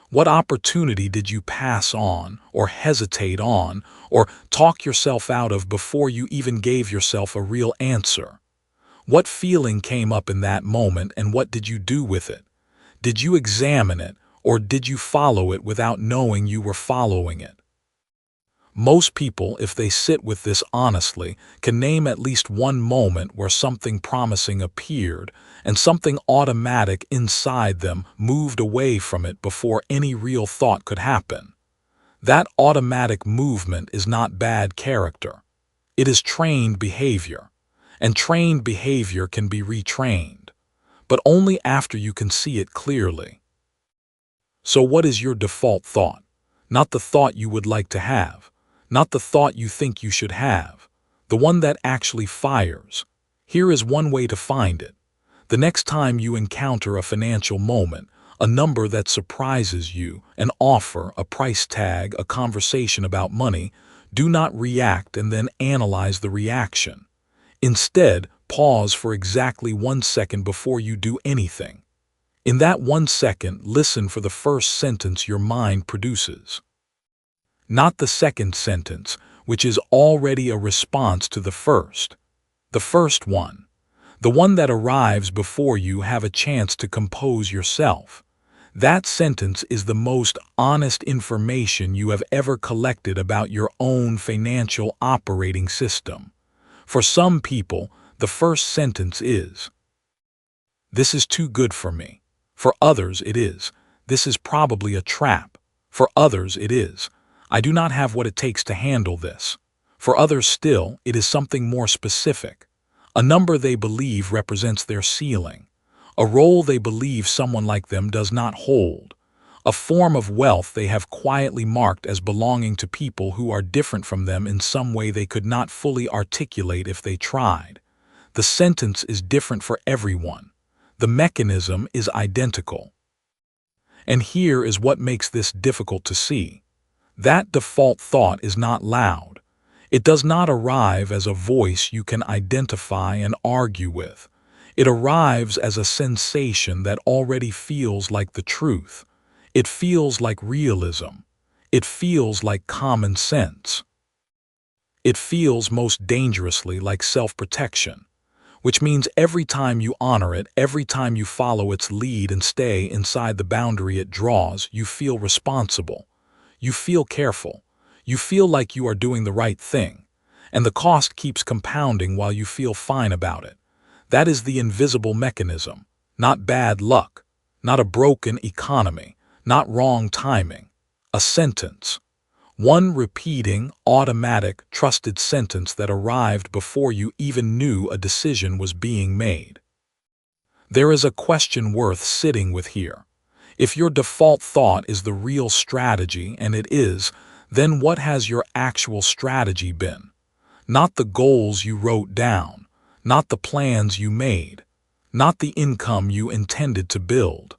What opportunity did you pass on, or hesitate on, or talk yourself out of before you even gave yourself a real answer? What feeling came up in that moment and what did you do with it? Did you examine it, or did you follow it without knowing you were following it? Most people, if they sit with this honestly, can name at least one moment where something promising appeared and something automatic inside them moved away from it before any real thought could happen. That automatic movement is not bad character. It is trained behavior, and trained behavior can be retrained, but only after you can see it clearly. So what is your default thought? Not the thought you would like to have. Not the thought you think you should have, the one that actually fires. Here is one way to find it. The next time you encounter a financial moment, a number that surprises you, an offer, a price tag, a conversation about money, do not react and then analyze the reaction. Instead, pause for exactly 1 second before you do anything. In that 1 second, listen for the first sentence your mind produces. Not the second sentence, which is already a response to the first. The first one. The one that arrives before you have a chance to compose yourself. That sentence is the most honest information you have ever collected about your own financial operating system. For some people, the first sentence is, "This is too good for me." For others it is, "This is probably a trap." For others it is, "I do not have what it takes to handle this." For others still, it is something more specific. A number they believe represents their ceiling. A role they believe someone like them does not hold. A form of wealth they have quietly marked as belonging to people who are different from them in some way they could not fully articulate if they tried. The sentence is different for everyone. The mechanism is identical. And here is what makes this difficult to see. That default thought is not loud. It does not arrive as a voice you can identify and argue with. It arrives as a sensation that already feels like the truth. It feels like realism. It feels like common sense. It feels most dangerously like self-protection, which means every time you honor it, every time you follow its lead and stay inside the boundary it draws, you feel responsible. You feel careful. You feel like you are doing the right thing, and the cost keeps compounding while you feel fine about it. That is the invisible mechanism, not bad luck, not a broken economy, not wrong timing. A sentence. One repeating, automatic, trusted sentence that arrived before you even knew a decision was being made. There is a question worth sitting with here. If your default thought is the real strategy, and it is, then what has your actual strategy been? Not the goals you wrote down, not the plans you made, not the income you intended to build.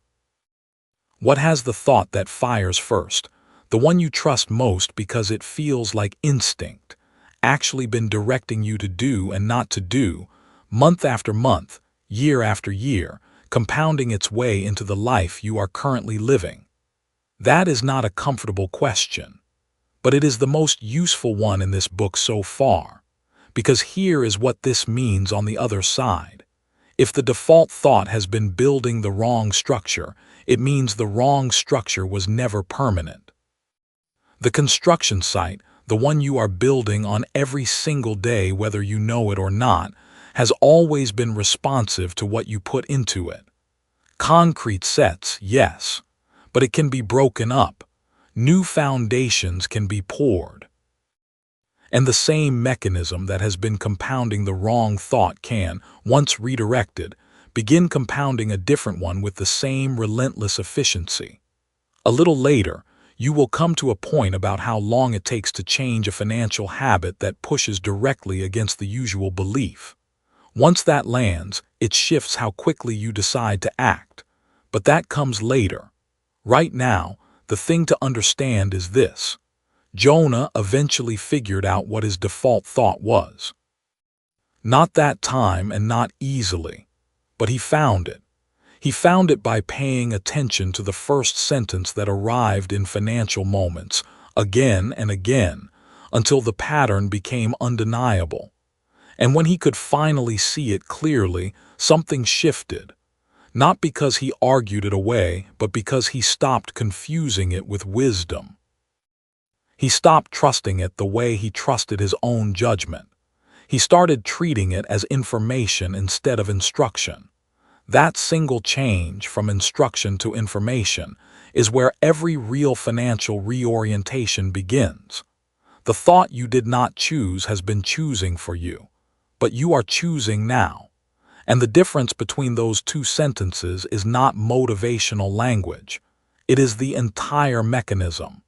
What has the thought that fires first, the one you trust most because it feels like instinct, actually been directing you to do and not to do, month after month, year after year, compounding its way into the life you are currently living? That is not a comfortable question, but it is the most useful one in this book so far, because here is what this means on the other side. If the default thought has been building the wrong structure, it means the wrong structure was never permanent. The construction site, the one you are building on every single day whether you know it or not, has always been responsive to what you put into it. Concrete sets, yes, but it can be broken up. New foundations can be poured. And the same mechanism that has been compounding the wrong thought can, once redirected, begin compounding a different one with the same relentless efficiency. A little later, you will come to a point about how long it takes to change a financial habit that pushes directly against the usual belief. Once that lands, it shifts how quickly you decide to act. But that comes later. Right now, the thing to understand is this. Jonah eventually figured out what his default thought was. Not that time and not easily, but he found it. He found it by paying attention to the first sentence that arrived in financial moments, again and again, until the pattern became undeniable. And when he could finally see it clearly, something shifted. Not because he argued it away, but because he stopped confusing it with wisdom. He stopped trusting it the way he trusted his own judgment. He started treating it as information instead of instruction. That single change from instruction to information is where every real financial reorientation begins. The thought you did not choose has been choosing for you, but you are choosing now. And the difference between those two sentences is not motivational language. It is the entire mechanism.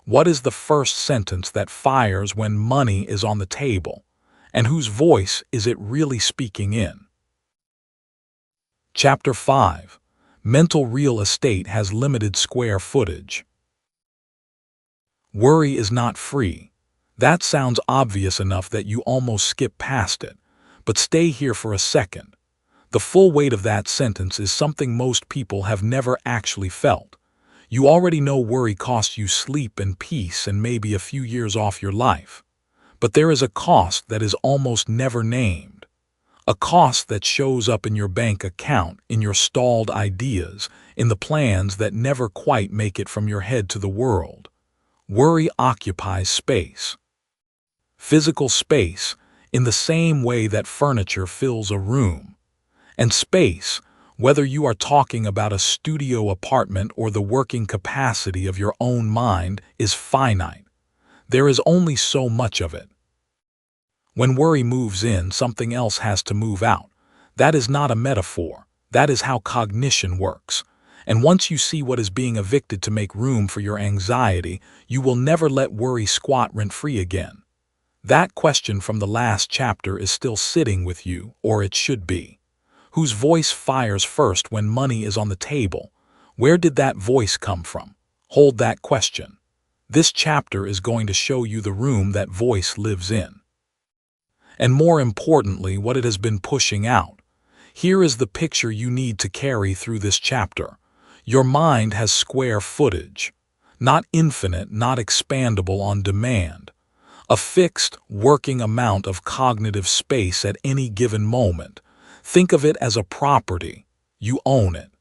What is the first sentence that fires when money is on the table, and whose voice is it really speaking in? Chapter 5. Mental real estate has limited square footage. Worry is not free. That sounds obvious enough that you almost skip past it, but stay here for a second. The full weight of that sentence is something most people have never actually felt. You already know worry costs you sleep and peace and maybe a few years off your life. But there is a cost that is almost never named. A cost that shows up in your bank account, in your stalled ideas, in the plans that never quite make it from your head to the world. Worry occupies space. Physical space, in the same way that furniture fills a room. And space, whether you are talking about a studio apartment or the working capacity of your own mind, is finite. There is only so much of it. When worry moves in, something else has to move out. That is not a metaphor. That is how cognition works. And once you see what is being evicted to make room for your anxiety, you will never let worry squat rent-free again. That question from the last chapter is still sitting with you, or it should be. Whose voice fires first when money is on the table? Where did that voice come from? Hold that question. This chapter is going to show you the room that voice lives in. And more importantly, what it has been pushing out. Here is the picture you need to carry through this chapter. Your mind has square footage. Not infinite, not expandable on demand. A fixed, working amount of cognitive space at any given moment. Think of it as a property. You own it.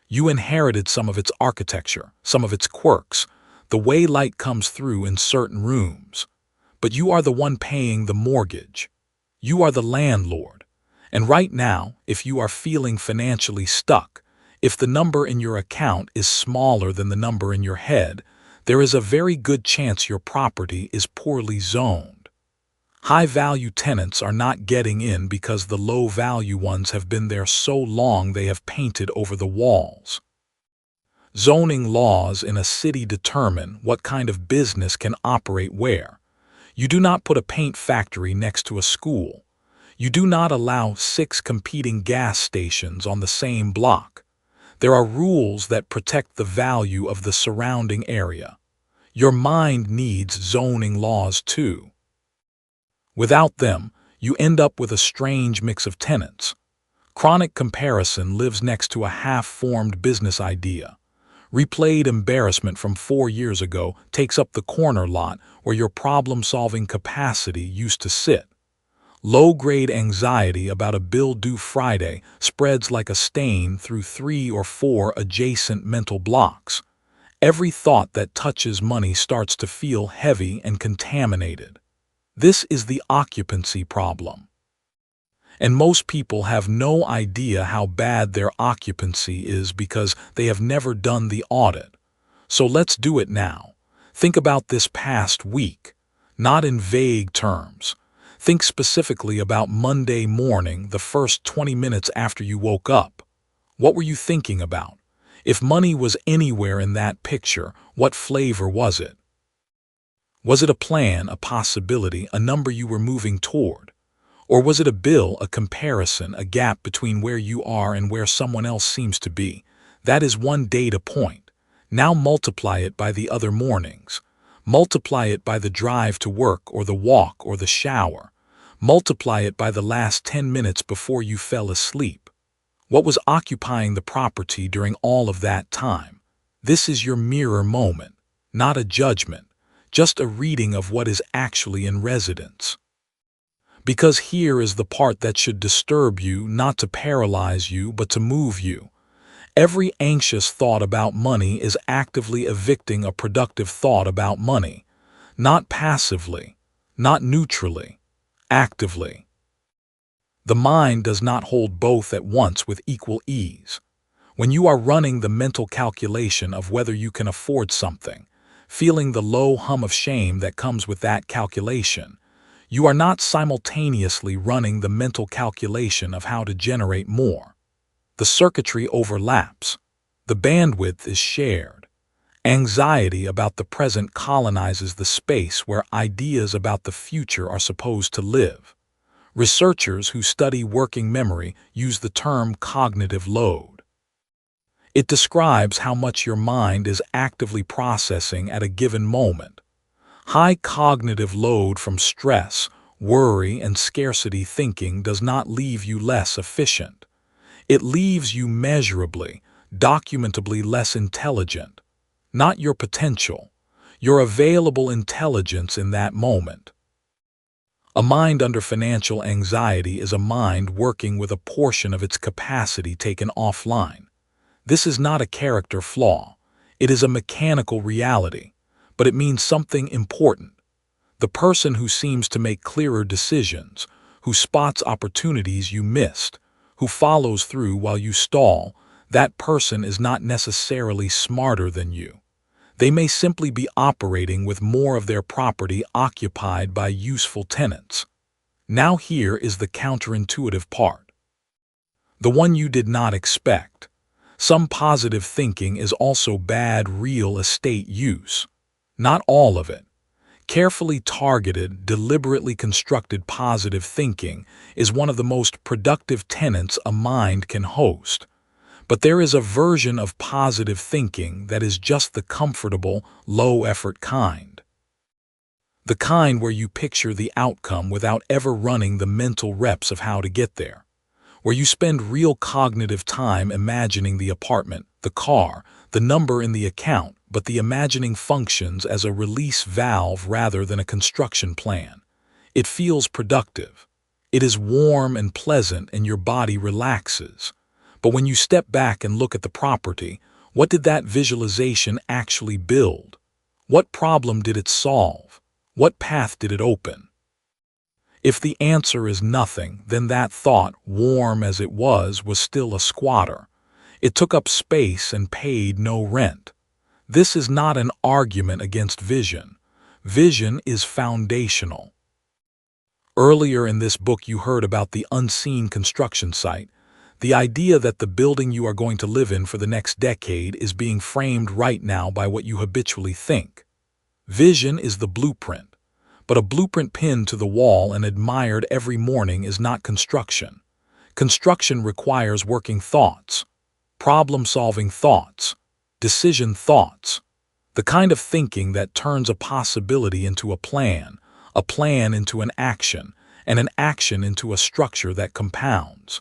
You inherited some of its architecture, some of its quirks, the way light comes through in certain rooms. But you are the one paying the mortgage. You are the landlord. And right now, if you are feeling financially stuck, if the number in your account is smaller than the number in your head, there is a very good chance your property is poorly zoned. High-value tenants are not getting in because the low-value ones have been there so long they have painted over the walls. Zoning laws in a city determine what kind of business can operate where. You do not put a paint factory next to a school. You do not allow 6 competing gas stations on the same block. There are rules that protect the value of the surrounding area. Your mind needs zoning laws too. Without them, you end up with a strange mix of tenants. Chronic comparison lives next to a half-formed business idea. Replayed embarrassment from 4 years ago takes up the corner lot where your problem-solving capacity used to sit. Low-grade anxiety about a bill due Friday spreads like a stain through 3 or 4 adjacent mental blocks. Every thought that touches money starts to feel heavy and contaminated. This is the occupancy problem. And most people have no idea how bad their occupancy is because they have never done the audit. So let's do it now. Think about this past week, not in vague terms. Think specifically about Monday morning, the first 20 minutes after you woke up. What were you thinking about? If money was anywhere in that picture, what flavor was it? Was it a plan, a possibility, a number you were moving toward? Or was it a bill, a comparison, a gap between where you are and where someone else seems to be? That is one data point. Now multiply it by the other mornings. Multiply it by the drive to work or the walk or the shower. Multiply it by the last 10 minutes before you fell asleep. What was occupying the property during all of that time? This is your mirror moment, not a judgment. Just a reading of what is actually in residence. Because here is the part that should disturb you, not to paralyze you, but to move you. Every anxious thought about money is actively evicting a productive thought about money. Not passively, not neutrally, actively. The mind does not hold both at once with equal ease. When you are running the mental calculation of whether you can afford something, feeling the low hum of shame that comes with that calculation, you are not simultaneously running the mental calculation of how to generate more. The circuitry overlaps. The bandwidth is shared. Anxiety about the present colonizes the space where ideas about the future are supposed to live. Researchers who study working memory use the term cognitive load. It describes how much your mind is actively processing at a given moment. High cognitive load from stress, worry, and scarcity thinking does not leave you less efficient. It leaves you measurably, documentably less intelligent. Not your potential, your available intelligence in that moment. A mind under financial anxiety is a mind working with a portion of its capacity taken offline. This is not a character flaw. It is a mechanical reality, but it means something important. The person who seems to make clearer decisions, who spots opportunities you missed, who follows through while you stall, that person is not necessarily smarter than you. They may simply be operating with more of their property occupied by useful tenants. Now here is the counterintuitive part. The one you did not expect. Some positive thinking is also bad real estate use. Not all of it. Carefully targeted, deliberately constructed positive thinking is one of the most productive tenants a mind can host. But there is a version of positive thinking that is just the comfortable, low-effort kind. The kind where you picture the outcome without ever running the mental reps of how to get there. Where you spend real cognitive time imagining the apartment, the car, the number in the account, but the imagining functions as a release valve rather than a construction plan. It feels productive. It is warm and pleasant and your body relaxes. But when you step back and look at the property, what did that visualization actually build? What problem did it solve? What path did it open? If the answer is nothing, then that thought, warm as it was still a squatter. It took up space and paid no rent. This is not an argument against vision. Vision is foundational. Earlier in this book you heard about the unseen construction site. The idea that the building you are going to live in for the next decade is being framed right now by what you habitually think. Vision is the blueprint, but a blueprint pinned to the wall and admired every morning is not construction. Construction requires working thoughts, problem-solving thoughts, decision thoughts, the kind of thinking that turns a possibility into a plan into an action, and an action into a structure that compounds.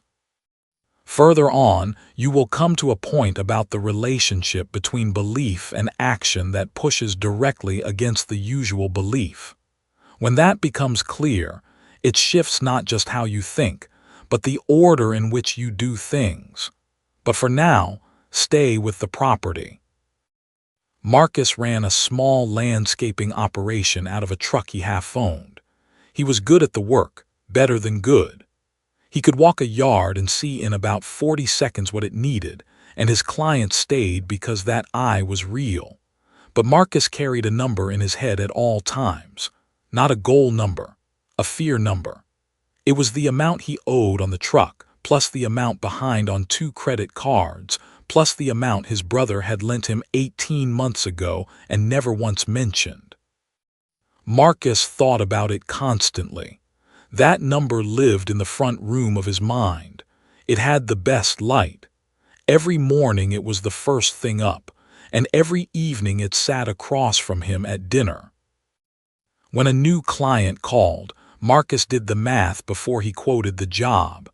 Further on, you will come to a point about the relationship between belief and action that pushes directly against the usual belief. When that becomes clear, it shifts not just how you think, but the order in which you do things. But for now, stay with the property. Marcus ran a small landscaping operation out of a truck he half-owned. He was good at the work, better than good. He could walk a yard and see in about 40 seconds what it needed, and his client stayed because that eye was real. But Marcus carried a number in his head at all times. Not a goal number, a fear number. It was the amount he owed on the truck, plus the amount behind on 2 credit cards, plus the amount his brother had lent him 18 months ago and never once mentioned. Marcus thought about it constantly. That number lived in the front room of his mind. It had the best light. Every morning it was the first thing up, and every evening it sat across from him at dinner. When a new client called, Marcus did the math before he quoted the job.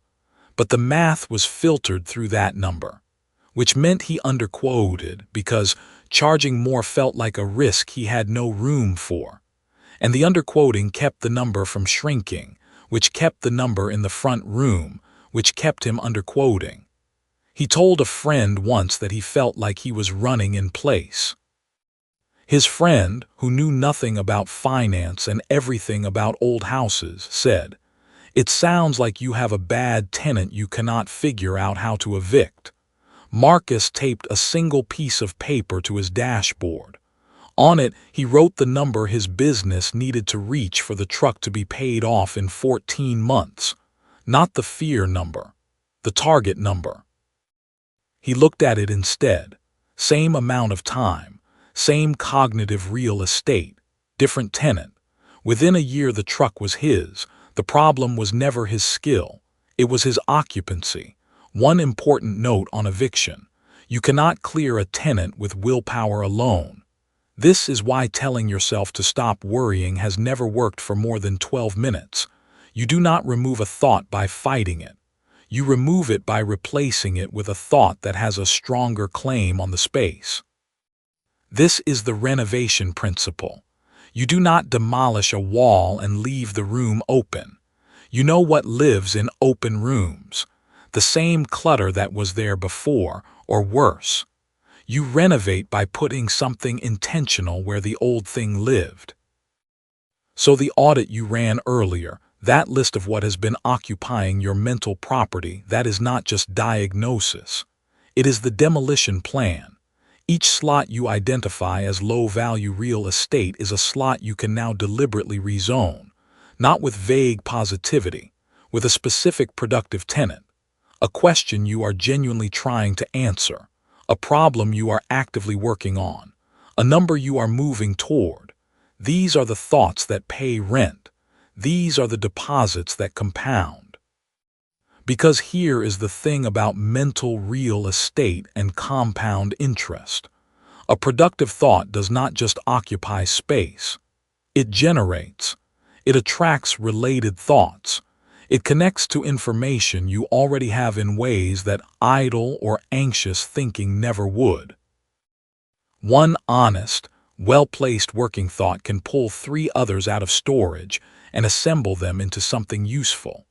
But the math was filtered through that number, which meant he underquoted because charging more felt like a risk he had no room for. And the underquoting kept the number from shrinking, which kept the number in the front room, which kept him underquoting. He told a friend once that he felt like he was running in place. His friend, who knew nothing about finance and everything about old houses, said, "It sounds like you have a bad tenant you cannot figure out how to evict." Marcus taped a single piece of paper to his dashboard. On it, he wrote the number his business needed to reach for the truck to be paid off in 14 months. Not the fear number, the target number. He looked at it instead. Same amount of time, same cognitive real estate, different tenant. Within a year the truck was his. The problem was never his skill. It was his occupancy. One important note on eviction: you cannot clear a tenant with willpower alone. This is why telling yourself to stop worrying has never worked for more than 12 minutes. You do not remove a thought by fighting it. You remove it by replacing it with a thought that has a stronger claim on the space. This is the renovation principle. You do not demolish a wall and leave the room open. You know what lives in open rooms. The same clutter that was there before, or worse. You renovate by putting something intentional where the old thing lived. So the audit you ran earlier, that list of what has been occupying your mental property, that is not just diagnosis. It is the demolition plan. Each slot you identify as low-value real estate is a slot you can now deliberately rezone, not with vague positivity, with a specific productive tenant, a question you are genuinely trying to answer, a problem you are actively working on, a number you are moving toward. These are the thoughts that pay rent. These are the deposits that compound. Because here is the thing about mental real estate and compound interest. A productive thought does not just occupy space. It generates. It attracts related thoughts. It connects to information you already have in ways that idle or anxious thinking never would. One honest, well-placed working thought can pull 3 others out of storage and assemble them into something useful.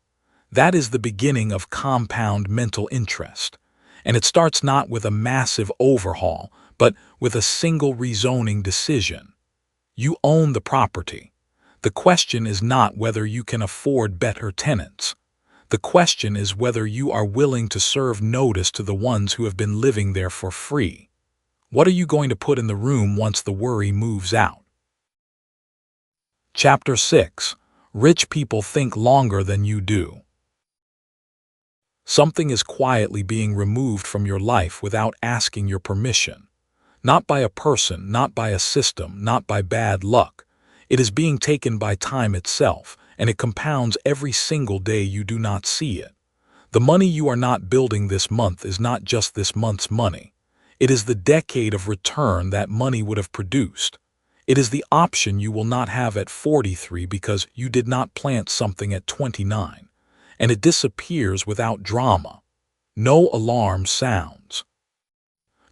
That is the beginning of compound mental interest, and it starts not with a massive overhaul, but with a single rezoning decision. You own the property. The question is not whether you can afford better tenants. The question is whether you are willing to serve notice to the ones who have been living there for free. What are you going to put in the room once the worry moves out? Chapter 6. Rich people think longer than you do. Something is quietly being removed from your life without asking your permission. Not by a person, not by a system, not by bad luck. It is being taken by time itself, and it compounds every single day you do not see it. The money you are not building this month is not just this month's money. It is the decade of return that money would have produced. It is the option you will not have at 43 because you did not plant something at 29. And it disappears without drama. No alarm sounds.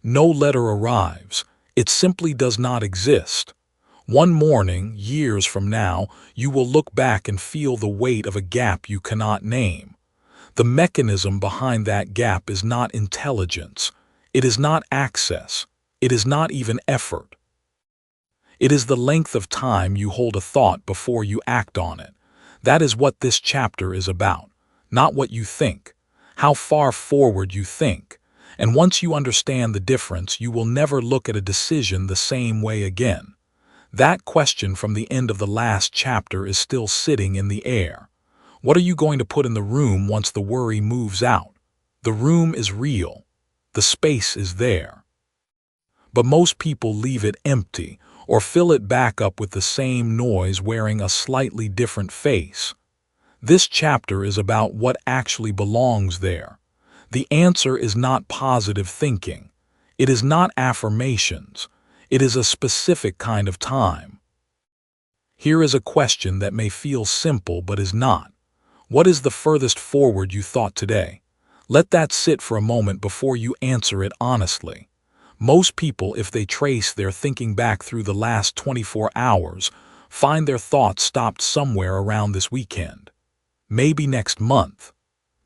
No letter arrives. It simply does not exist. One morning, years from now, you will look back and feel the weight of a gap you cannot name. The mechanism behind that gap is not intelligence. It is not access. It is not even effort. It is the length of time you hold a thought before you act on it. That is what this chapter is about. Not what you think, how far forward you think. And once you understand the difference, you will never look at a decision the same way again. That question from the end of the last chapter is still sitting in the air. What are you going to put in the room once the worry moves out? The room is real. The space is there. But most people leave it empty or fill it back up with the same noise wearing a slightly different face. This chapter is about what actually belongs there. The answer is not positive thinking. It is not affirmations. It is a specific kind of time. Here is a question that may feel simple but is not. What is the furthest forward you thought today? Let that sit for a moment before you answer it honestly. Most people, if they trace their thinking back through the last 24 hours, find their thoughts stopped somewhere around this weekend. Maybe next month.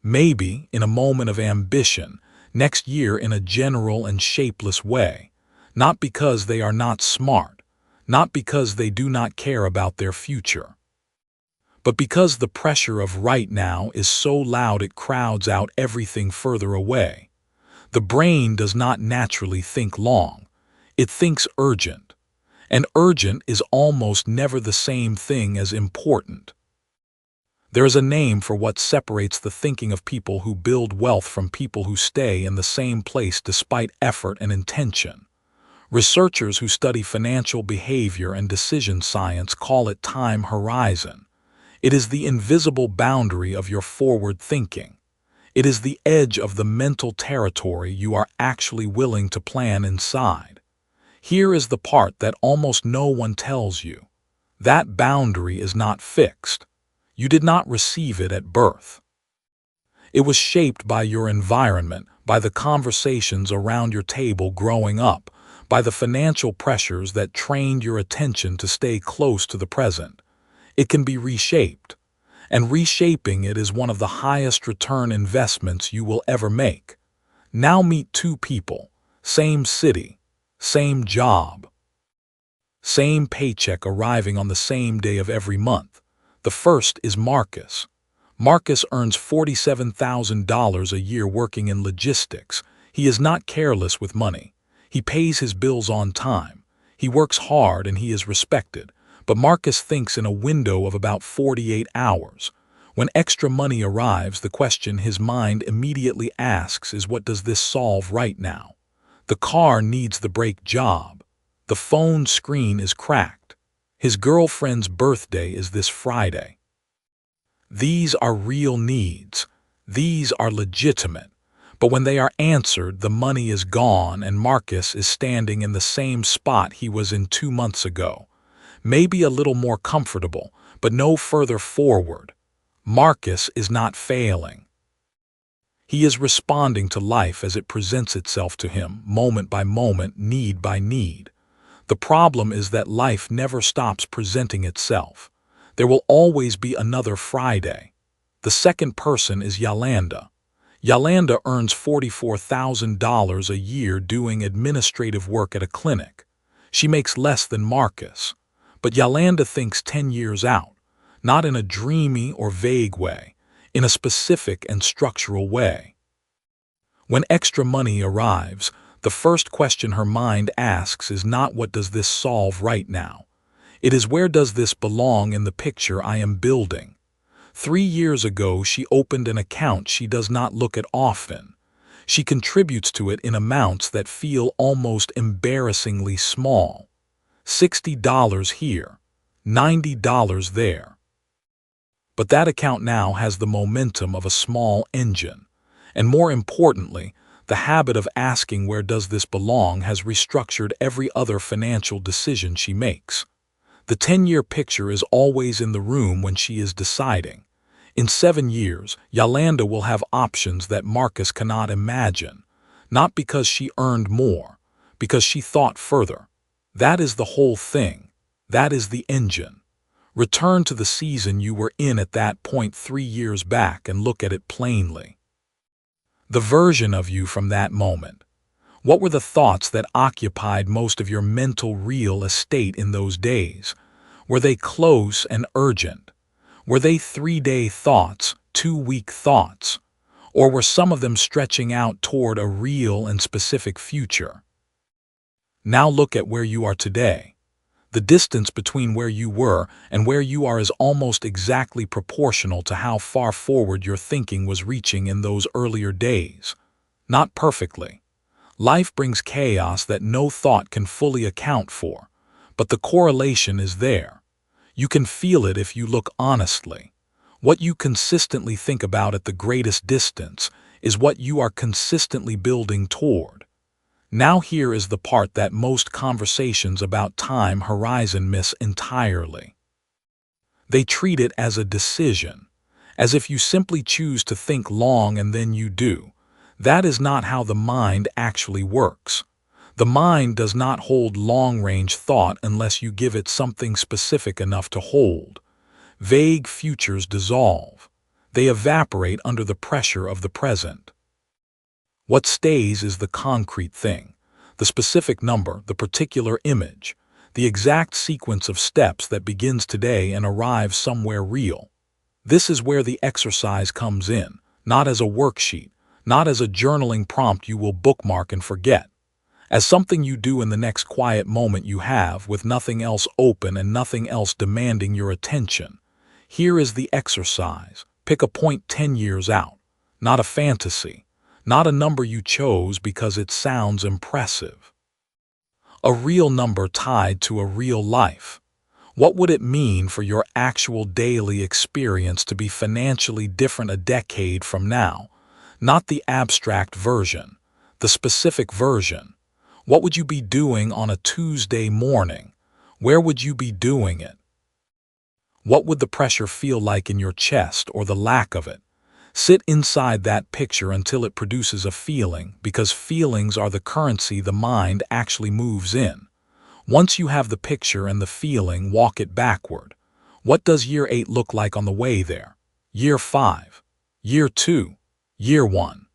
Maybe, in a moment of ambition, next year in a general and shapeless way. Not because they are not smart, not because they do not care about their future, but because the pressure of right now is so loud it crowds out everything further away. The brain does not naturally think long. It thinks urgent. And urgent is almost never the same thing as important. There is a name for what separates the thinking of people who build wealth from people who stay in the same place despite effort and intention. Researchers who study financial behavior and decision science call it time horizon. It is the invisible boundary of your forward thinking. It is the edge of the mental territory you are actually willing to plan inside. Here is the part that almost no one tells you. That boundary is not fixed. You did not receive it at birth. It was shaped by your environment, by the conversations around your table growing up, by the financial pressures that trained your attention to stay close to the present. It can be reshaped, and reshaping it is one of the highest return investments you will ever make. Now meet two people, same city, same job, same paycheck arriving on the same day of every month. The first is Marcus. Marcus earns $47,000 a year working in logistics. He is not careless with money. He pays his bills on time. He works hard and he is respected. But Marcus thinks in a window of about 48 hours. When extra money arrives, the question his mind immediately asks is, what does this solve right now? The car needs the brake job. The phone screen is cracked. His girlfriend's birthday is this Friday. These are real needs. These are legitimate. But when they are answered, the money is gone and Marcus is standing in the same spot he was in 2 months ago. Maybe a little more comfortable, but no further forward. Marcus is not failing. He is responding to life as it presents itself to him, moment by moment, need by need. The problem is that life never stops presenting itself. There will always be another Friday. The second person is Yolanda. Yolanda earns $44,000 a year doing administrative work at a clinic. She makes less than Marcus. But Yolanda thinks 10 years out, not in a dreamy or vague way, in a specific and structural way. When extra money arrives, the first question her mind asks is not, what does this solve right now? It is, where does this belong in the picture I am building? 3 years ago, she opened an account she does not look at often. She contributes to it in amounts that feel almost embarrassingly small. $60 here, $90 there. But that account now has the momentum of a small engine. And more importantly, the habit of asking where does this belong has restructured every other financial decision she makes. The 10-year picture is always in the room when she is deciding. In 7 years, Yolanda will have options that Marcus cannot imagine, not because she earned more, because she thought further. That is the whole thing. That is the engine. Return to the season you were in at that point 3 years back and look at it plainly. The version of you from that moment. What were the thoughts that occupied most of your mental real estate in those days? Were they close and urgent? Were they 3-day thoughts, 2-week thoughts? Or were some of them stretching out toward a real and specific future? Now look at where you are today. The distance between where you were and where you are is almost exactly proportional to how far forward your thinking was reaching in those earlier days. Not perfectly. Life brings chaos that no thought can fully account for, but the correlation is there. You can feel it if you look honestly. What you consistently think about at the greatest distance is what you are consistently building toward. Now here is the part that most conversations about time horizon miss entirely. They treat it as a decision, as if you simply choose to think long and then you do. That is not how the mind actually works. The mind does not hold long-range thought unless you give it something specific enough to hold. Vague futures dissolve. They evaporate under the pressure of the present. What stays is the concrete thing, the specific number, the particular image, the exact sequence of steps that begins today and arrives somewhere real. This is where the exercise comes in, not as a worksheet, not as a journaling prompt you will bookmark and forget, as something you do in the next quiet moment you have with nothing else open and nothing else demanding your attention. Here is the exercise. Pick a point 10 years out, not a fantasy. Not a number you chose because it sounds impressive. A real number tied to a real life. What would it mean for your actual daily experience to be financially different a decade from now? Not the abstract version, the specific version. What would you be doing on a Tuesday morning? Where would you be doing it? What would the pressure feel like in your chest or the lack of it? Sit inside that picture until it produces a feeling, because feelings are the currency the mind actually moves in. Once you have the picture and the feeling, walk it backward. What does year 8 look like on the way there? Year 5? Year 2? Year 1?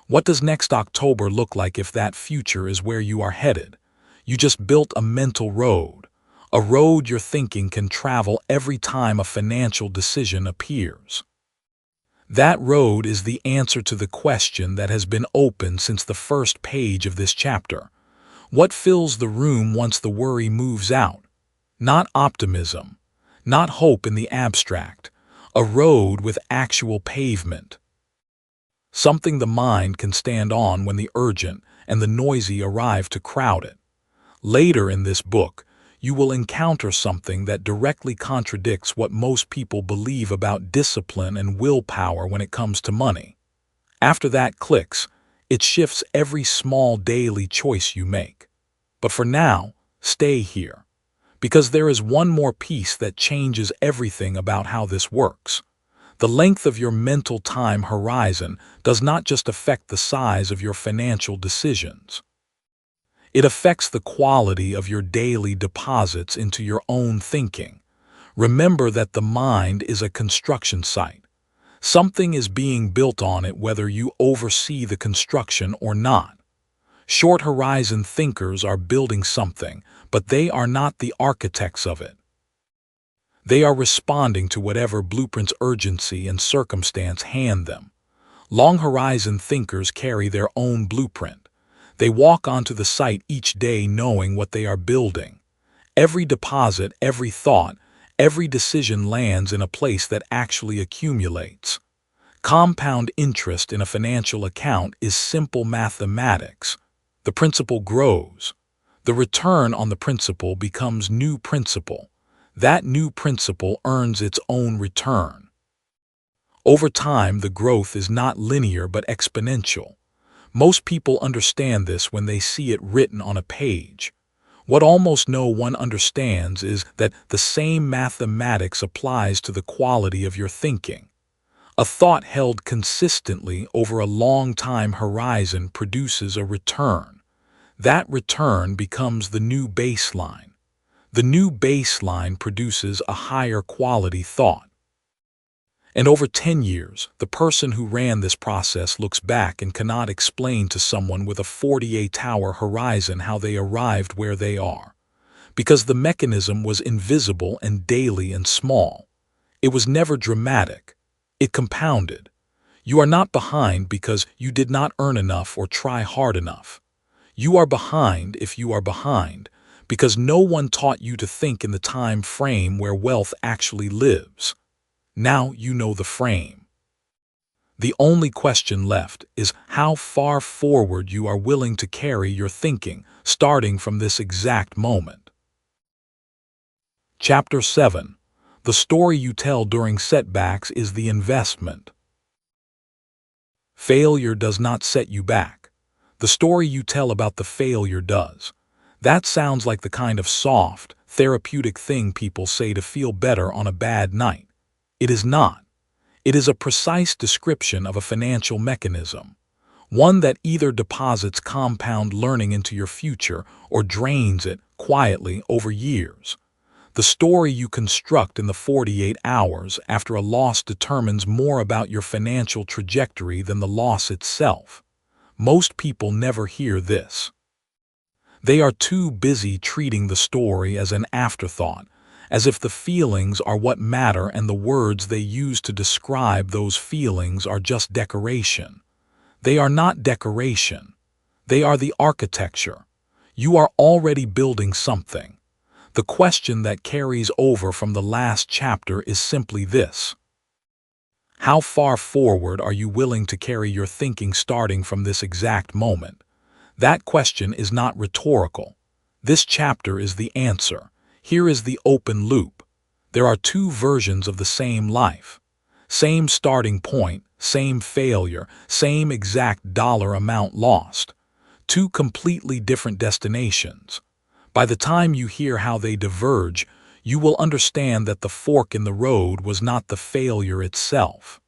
What does next October look like if that future is where you are headed? You just built a mental road. A road your thinking can travel every time a financial decision appears. That road is the answer to the question that has been open since the first page of this chapter. What fills the room once the worry moves out? Not optimism, not hope in the abstract, a road with actual pavement. Something the mind can stand on when the urgent and the noisy arrive to crowd it. Later in this book, you will encounter something that directly contradicts what most people believe about discipline and willpower when it comes to money. After that clicks, it shifts every small daily choice you make. But for now, stay here, because there is one more piece that changes everything about how this works. The length of your mental time horizon does not just affect the size of your financial decisions. It affects the quality of your daily deposits into your own thinking. Remember that the mind is a construction site. Something is being built on it whether you oversee the construction or not. Short-horizon thinkers are building something, but they are not the architects of it. They are responding to whatever blueprint's urgency and circumstance hand them. Long-horizon thinkers carry their own blueprint. They walk onto the site each day knowing what they are building. Every deposit, every thought, every decision lands in a place that actually accumulates. Compound interest in a financial account is simple mathematics. The principal grows. The return on the principal becomes new principal. That new principal earns its own return. Over time, the growth is not linear but exponential. Most people understand this when they see it written on a page. What almost no one understands is that the same mathematics applies to the quality of your thinking. A thought held consistently over a long time horizon produces a return. That return becomes the new baseline. The new baseline produces a higher quality thought. And over 10 years, the person who ran this process looks back and cannot explain to someone with a 48-hour horizon how they arrived where they are. Because the mechanism was invisible and daily and small. It was never dramatic. It compounded. You are not behind because you did not earn enough or try hard enough. You are behind if you are behind, because no one taught you to think in the time frame where wealth actually lives. Now you know the frame. The only question left is how far forward you are willing to carry your thinking, starting from this exact moment. Chapter 7. The story you tell during setbacks is the investment. Failure does not set you back. The story you tell about the failure does. That sounds like the kind of soft, therapeutic thing people say to feel better on a bad night. It is not. It is a precise description of a financial mechanism, one that either deposits compound learning into your future or drains it quietly over years. The story you construct in the 48 hours after a loss determines more about your financial trajectory than the loss itself. Most people never hear this. They are too busy treating the story as an afterthought, as if the feelings are what matter and the words they use to describe those feelings are just decoration. They are not decoration. They are the architecture. You are already building something. The question that carries over from the last chapter is simply this. How far forward are you willing to carry your thinking starting from this exact moment? That question is not rhetorical. This chapter is the answer. Here is the open loop. There are two versions of the same life. Same starting point, same failure, same exact dollar amount lost. Two completely different destinations. By the time you hear how they diverge, you will understand that the fork in the road was not the failure itself.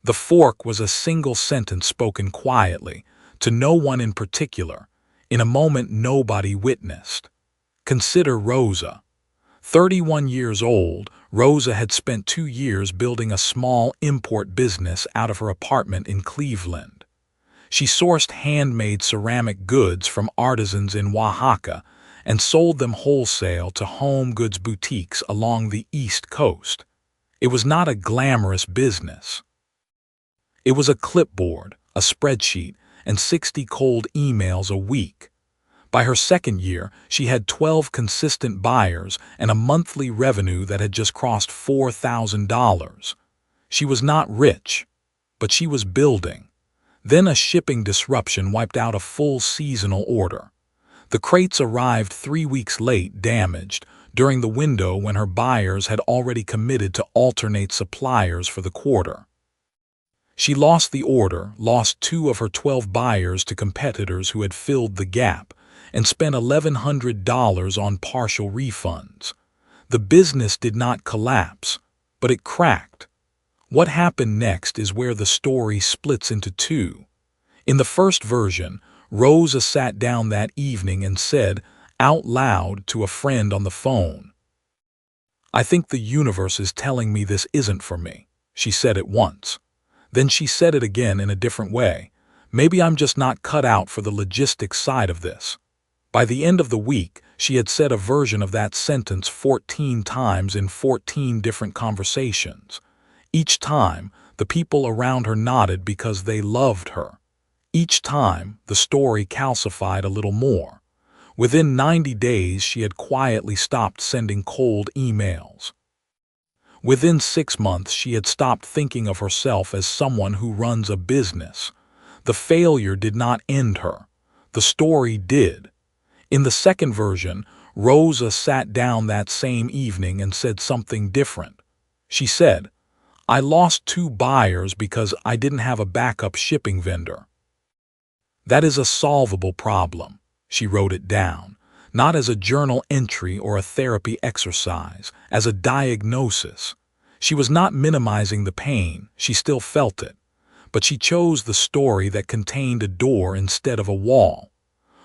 The fork was a single sentence spoken quietly, to no one in particular, in a moment nobody witnessed. Consider Rosa. 31 years old, Rosa had spent 2 years building a small import business out of her apartment in Cleveland. She sourced handmade ceramic goods from artisans in Oaxaca and sold them wholesale to home goods boutiques along the East Coast. It was not a glamorous business. It was a clipboard, a spreadsheet, and 60 cold emails a week. By her second year, she had 12 consistent buyers and a monthly revenue that had just crossed $4,000. She was not rich, but she was building. Then a shipping disruption wiped out a full seasonal order. The crates arrived 3 weeks late, damaged, during the window when her buyers had already committed to alternate suppliers for the quarter. She lost the order, lost 2 of her 12 buyers to competitors who had filled the gap, and spent $1,100 on partial refunds. The business did not collapse, but it cracked. What happened next is where the story splits into two. In the first version, Rosa sat down that evening and said, out loud to a friend on the phone, "I think the universe is telling me this isn't for me," she said it once. Then she said it again in a different way, "Maybe I'm just not cut out for the logistics side of this." By the end of the week, she had said a version of that sentence 14 times in 14 different conversations. Each time, the people around her nodded because they loved her. Each time, the story calcified a little more. Within 90 days, she had quietly stopped sending cold emails. Within 6 months, she had stopped thinking of herself as someone who runs a business. The failure did not end her. The story did. In the second version, Rosa sat down that same evening and said something different. She said, "I lost 2 buyers because I didn't have a backup shipping vendor." That is a solvable problem. She wrote it down, not as a journal entry or a therapy exercise, as a diagnosis. She was not minimizing the pain, she still felt it, but she chose the story that contained a door instead of a wall.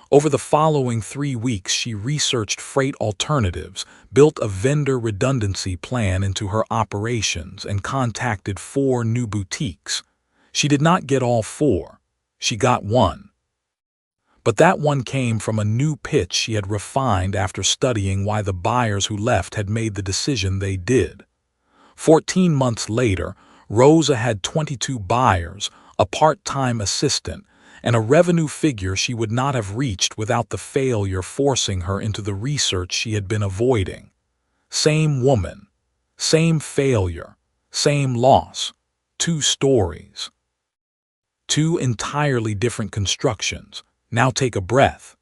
Over the following 3 weeks, she researched freight alternatives, built a vendor redundancy plan into her operations, and contacted 4 new boutiques. She did not get all 4. She got one. But that one came from a new pitch she had refined after studying why the buyers who left had made the decision they did. 14 months later, Rosa had 22 buyers, a part-time assistant, and a revenue figure she would not have reached without the failure forcing her into the research she had been avoiding. Same woman, same failure, same loss, 2 stories. 2 entirely different constructions. Now take a breath.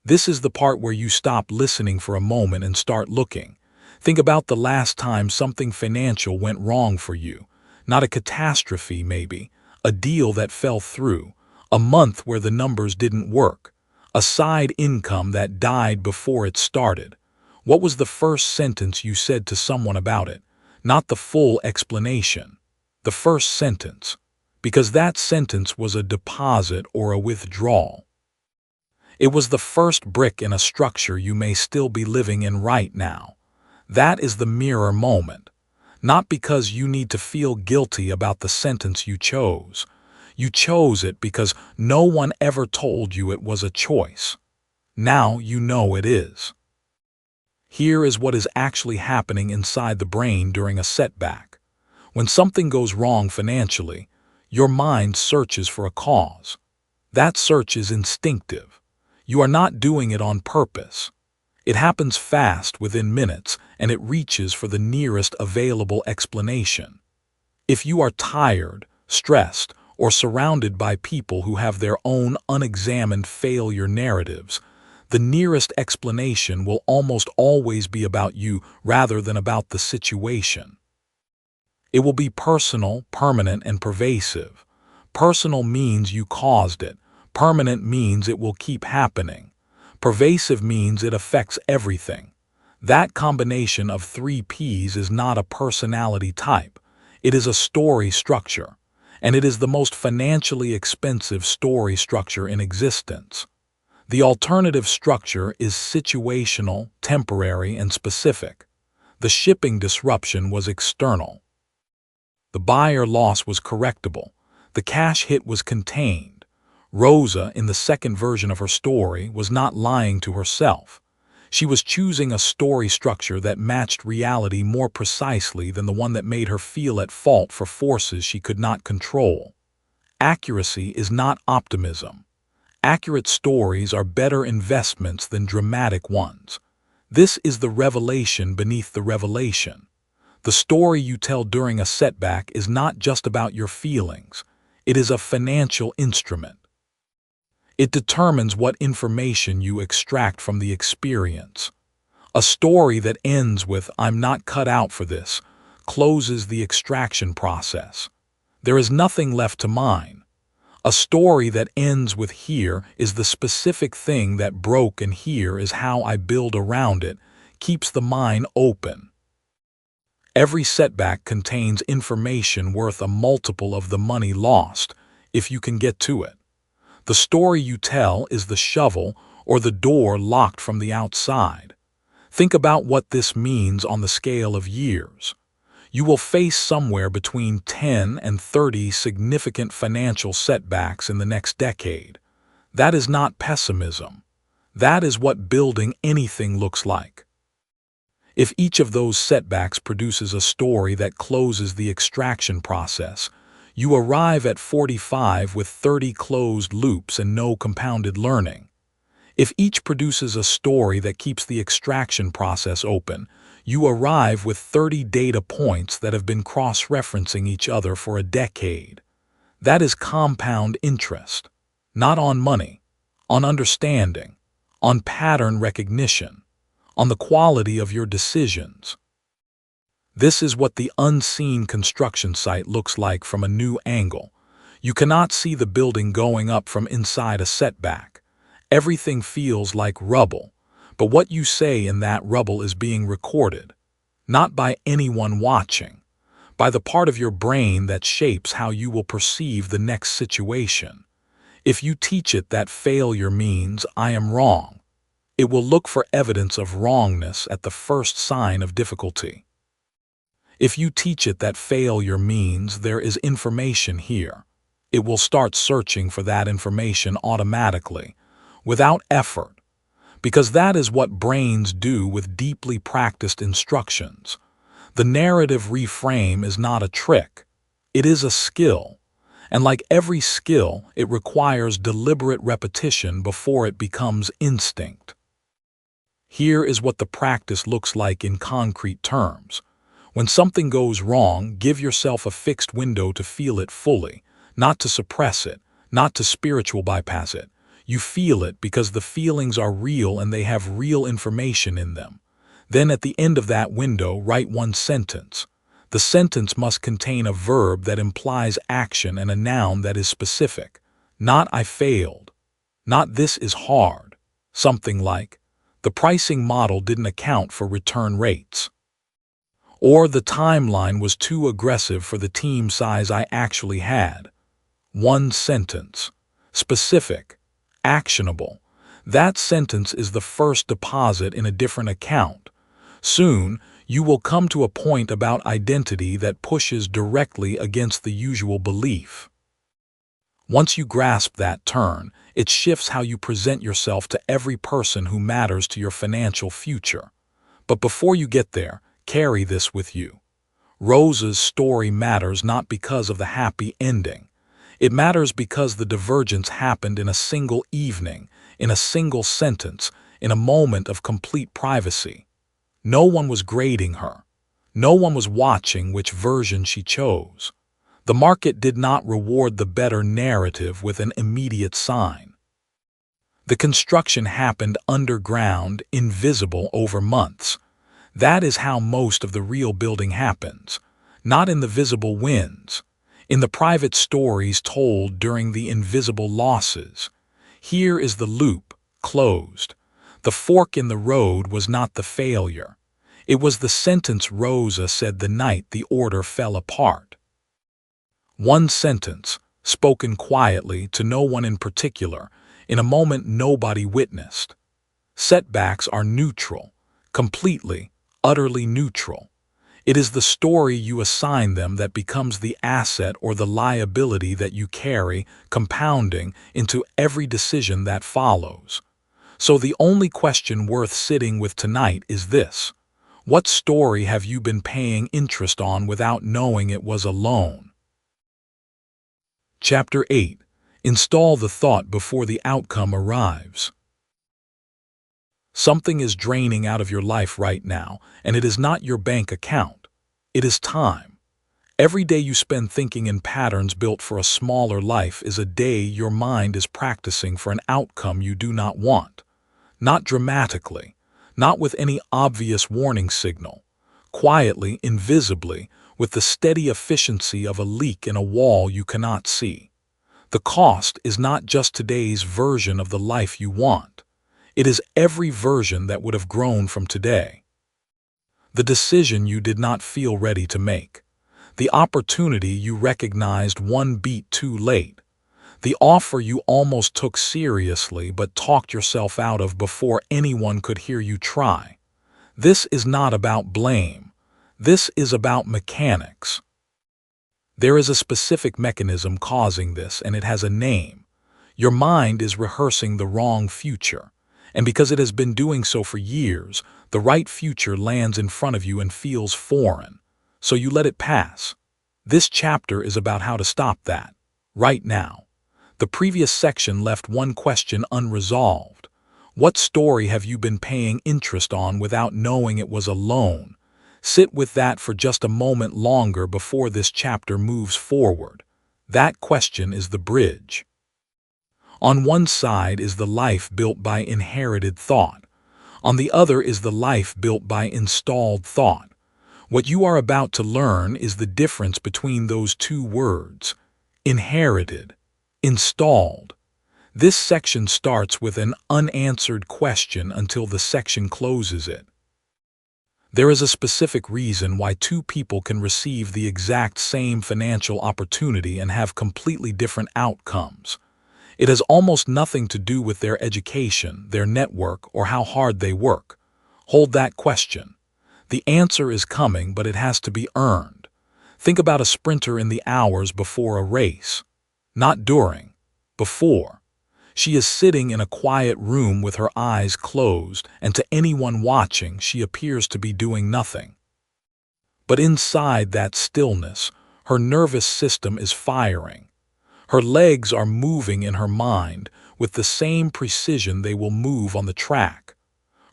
This is the part where you stop listening for a moment and start looking. Think about the last time something financial went wrong for you. Not a catastrophe, maybe. A deal that fell through. A month where the numbers didn't work. A side income that died before it started. What was the first sentence you said to someone about it? Not the full explanation. The first sentence. Because that sentence was a deposit or a withdrawal. It was the first brick in a structure you may still be living in right now. That is the mirror moment. Not because you need to feel guilty about the sentence you chose. You chose it because no one ever told you it was a choice. Now you know it is. Here is what is actually happening inside the brain during a setback. When something goes wrong financially, your mind searches for a cause. That search is instinctive. You are not doing it on purpose. It happens fast within minutes, and it reaches for the nearest available explanation. If you are tired, stressed, or surrounded by people who have their own unexamined failure narratives, the nearest explanation will almost always be about you rather than about the situation. It will be personal, permanent, and pervasive. Personal means you caused it. Permanent means it will keep happening. Pervasive means it affects everything. That combination of 3 Ps is not a personality type. It is a story structure, and it is the most financially expensive story structure in existence. The alternative structure is situational, temporary, and specific. The shipping disruption was external. The buyer loss was correctable. The cash hit was contained. Rosa, in the second version of her story, was not lying to herself. She was choosing a story structure that matched reality more precisely than the one that made her feel at fault for forces she could not control. Accuracy is not optimism. Accurate stories are better investments than dramatic ones. This is the revelation beneath the revelation. The story you tell during a setback is not just about your feelings. It is a financial instrument. It determines what information you extract from the experience. A story that ends with "I'm not cut out for this" closes the extraction process. There is nothing left to mine. A story that ends with "here is the specific thing that broke and here is how I build around it" keeps the mind open. Every setback contains information worth a multiple of the money lost, if you can get to it. The story you tell is the shovel or the door locked from the outside. Think about what this means on the scale of years. You will face somewhere between 10 and 30 significant financial setbacks in the next decade. That is not pessimism. That is what building anything looks like. If each of those setbacks produces a story that closes the extraction process, you arrive at 45 with 30 closed loops and no compounded learning. If each produces a story that keeps the extraction process open, you arrive with 30 data points that have been cross-referencing each other for a decade. That is compound interest. Not on money, on understanding, on pattern recognition, on the quality of your decisions. This is what the unseen construction site looks like from a new angle. You cannot see the building going up from inside a setback. Everything feels like rubble, but what you say in that rubble is being recorded, not by anyone watching, by the part of your brain that shapes how you will perceive the next situation. If you teach it that failure means "I am wrong," it will look for evidence of wrongness at the first sign of difficulty. If you teach it that failure means "there is information here," it will start searching for that information automatically, without effort, because that is what brains do with deeply practiced instructions. The narrative reframe is not a trick. It is a skill, and like every skill, it requires deliberate repetition before it becomes instinct. Here is what the practice looks like in concrete terms. When something goes wrong, give yourself a fixed window to feel it fully, not to suppress it, not to spiritual bypass it. You feel it because the feelings are real and they have real information in them. Then at the end of that window, write one sentence. The sentence must contain a verb that implies action and a noun that is specific. Not "I failed." Not "this is hard." Something like, "The pricing model didn't account for return rates." Or "The timeline was too aggressive for the team size I actually had." One sentence. Specific. Actionable. That sentence is the first deposit in a different account. Soon, you will come to a point about identity that pushes directly against the usual belief. Once you grasp that turn, it shifts how you present yourself to every person who matters to your financial future. But before you get there, carry this with you. Rosa's story matters not because of the happy ending. It matters because the divergence happened in a single evening, in a single sentence, in a moment of complete privacy. No one was grading her. No one was watching which version she chose. The market did not reward the better narrative with an immediate sign. The construction happened underground, invisible over months. That is how most of the real building happens, not in the visible wins, in the private stories told during the invisible losses. Here is the loop, closed. The fork in the road was not the failure. It was the sentence Rosa said the night the order fell apart. One sentence, spoken quietly to no one in particular, in a moment nobody witnessed. Setbacks are neutral, completely, utterly neutral. It is the story you assign them that becomes the asset or the liability that you carry, compounding into every decision that follows. So the only question worth sitting with tonight is this: what story have you been paying interest on without knowing it was a loan? Chapter 8. Install the thought before the outcome arrives. Something is draining out of your life right now, and it is not your bank account. It is time. Every day you spend thinking in patterns built for a smaller life is a day your mind is practicing for an outcome you do not want. Not dramatically, not with any obvious warning signal. Quietly, invisibly, with the steady efficiency of a leak in a wall you cannot see. The cost is not just today's version of the life you want. It is every version that would have grown from today. The decision you did not feel ready to make. The opportunity you recognized one beat too late. The offer you almost took seriously but talked yourself out of before anyone could hear you try. This is not about blame. This is about mechanics. There is a specific mechanism causing this, and it has a name. Your mind is rehearsing the wrong future. And because it has been doing so for years, the right future lands in front of you and feels foreign. So you let it pass. This chapter is about how to stop that, right now. The previous section left one question unresolved. What story have you been paying interest on without knowing it was a loan? Sit with that for just a moment longer before this chapter moves forward. That question is the bridge. On one side is the life built by inherited thought. On the other is the life built by installed thought. What you are about to learn is the difference between those two words: inherited, installed. This section starts with an unanswered question until the section closes it. There is a specific reason why two people can receive the exact same financial opportunity and have completely different outcomes. It has almost nothing to do with their education, their network, or how hard they work. Hold that question. The answer is coming, but it has to be earned. Think about a sprinter in the hours before a race. Not during, before. She is sitting in a quiet room with her eyes closed, and to anyone watching, she appears to be doing nothing. But inside that stillness, her nervous system is firing. Her legs are moving in her mind with the same precision they will move on the track.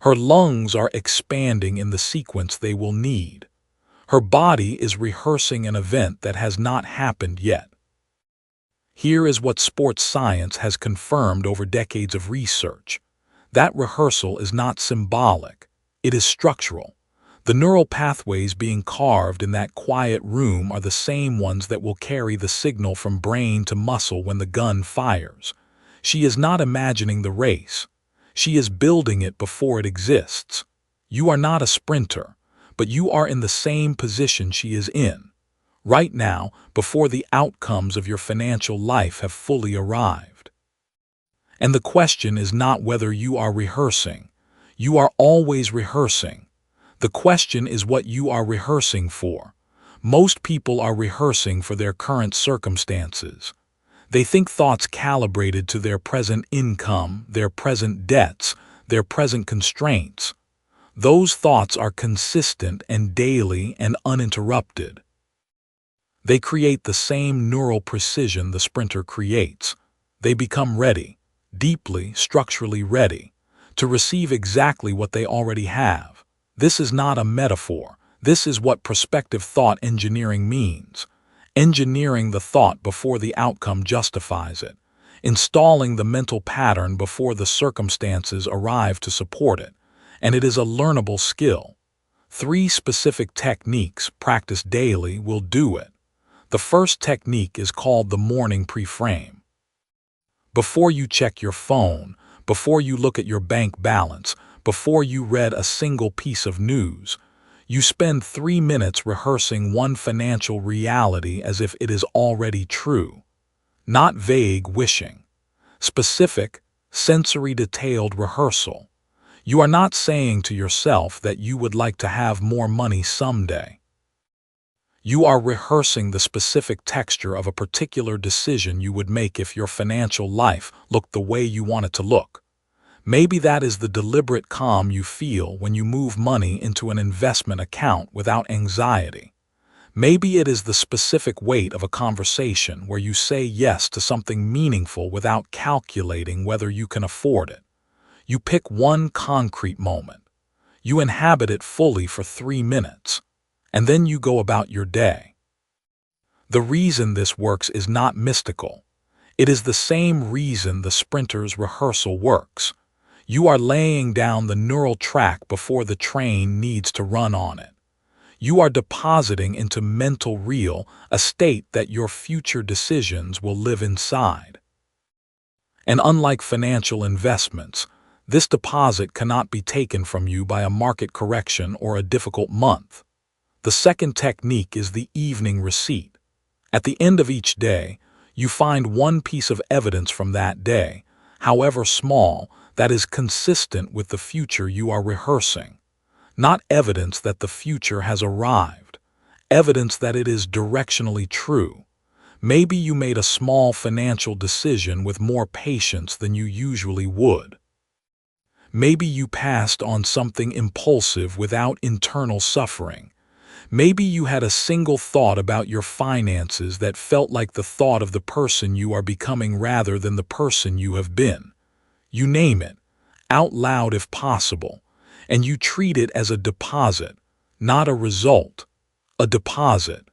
Her lungs are expanding in the sequence they will need. Her body is rehearsing an event that has not happened yet. Here is what sports science has confirmed over decades of research. That rehearsal is not symbolic. It is structural. The neural pathways being carved in that quiet room are the same ones that will carry the signal from brain to muscle when the gun fires. She is not imagining the race. She is building it before it exists. You are not a sprinter, but you are in the same position she is in. Right now, before the outcomes of your financial life have fully arrived. And the question is not whether you are rehearsing. You are always rehearsing. The question is what you are rehearsing for. Most people are rehearsing for their current circumstances. They think thoughts calibrated to their present income, their present debts, their present constraints. Those thoughts are consistent and daily and uninterrupted. They create the same neural precision the sprinter creates. They become ready, deeply, structurally ready, to receive exactly what they already have. This is not a metaphor. This is what prospective thought engineering means. Engineering the thought before the outcome justifies it. Installing the mental pattern before the circumstances arrive to support it. And it is a learnable skill. 3 specific techniques practiced daily will do it. The first technique is called the morning pre-frame. Before you check your phone, before you look at your bank balance, before you read a single piece of news. You spend 3 minutes rehearsing one financial reality as if it is already true. Not vague wishing. Specific, sensory-detailed rehearsal. You are not saying to yourself that you would like to have more money someday. You are rehearsing the specific texture of a particular decision you would make if your financial life looked the way you want it to look. Maybe that is the deliberate calm you feel when you move money into an investment account without anxiety. Maybe it is the specific weight of a conversation where you say yes to something meaningful without calculating whether you can afford it. You pick one concrete moment. You inhabit it fully for 3 minutes, and then you go about your day. The reason this works is not mystical. It is the same reason the sprinter's rehearsal works. You are laying down the neural track before the train needs to run on it. You are depositing into mental real a state that your future decisions will live inside. And unlike financial investments, this deposit cannot be taken from you by a market correction or a difficult month. The second technique is the evening receipt. At the end of each day, you find one piece of evidence from that day, however small, that is consistent with the future you are rehearsing. Not evidence that the future has arrived, evidence that it is directionally true. Maybe you made a small financial decision with more patience than you usually would. Maybe you passed on something impulsive without internal suffering. Maybe you had a single thought about your finances that felt like the thought of the person you are becoming rather than the person you have been. You name it, out loud if possible, and you treat it as a deposit, not a result, a deposit.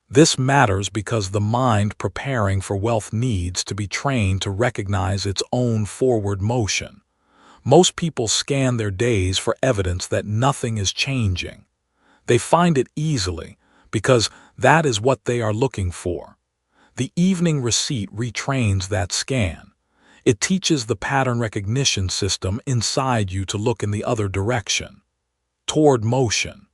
This matters because the mind preparing for wealth needs to be trained to recognize its own forward motion. Most people scan their days for evidence that nothing is changing. They find it easily because that is what they are looking for. The evening receipt retrains that scan. It teaches the pattern recognition system inside you to look in the other direction, toward motion,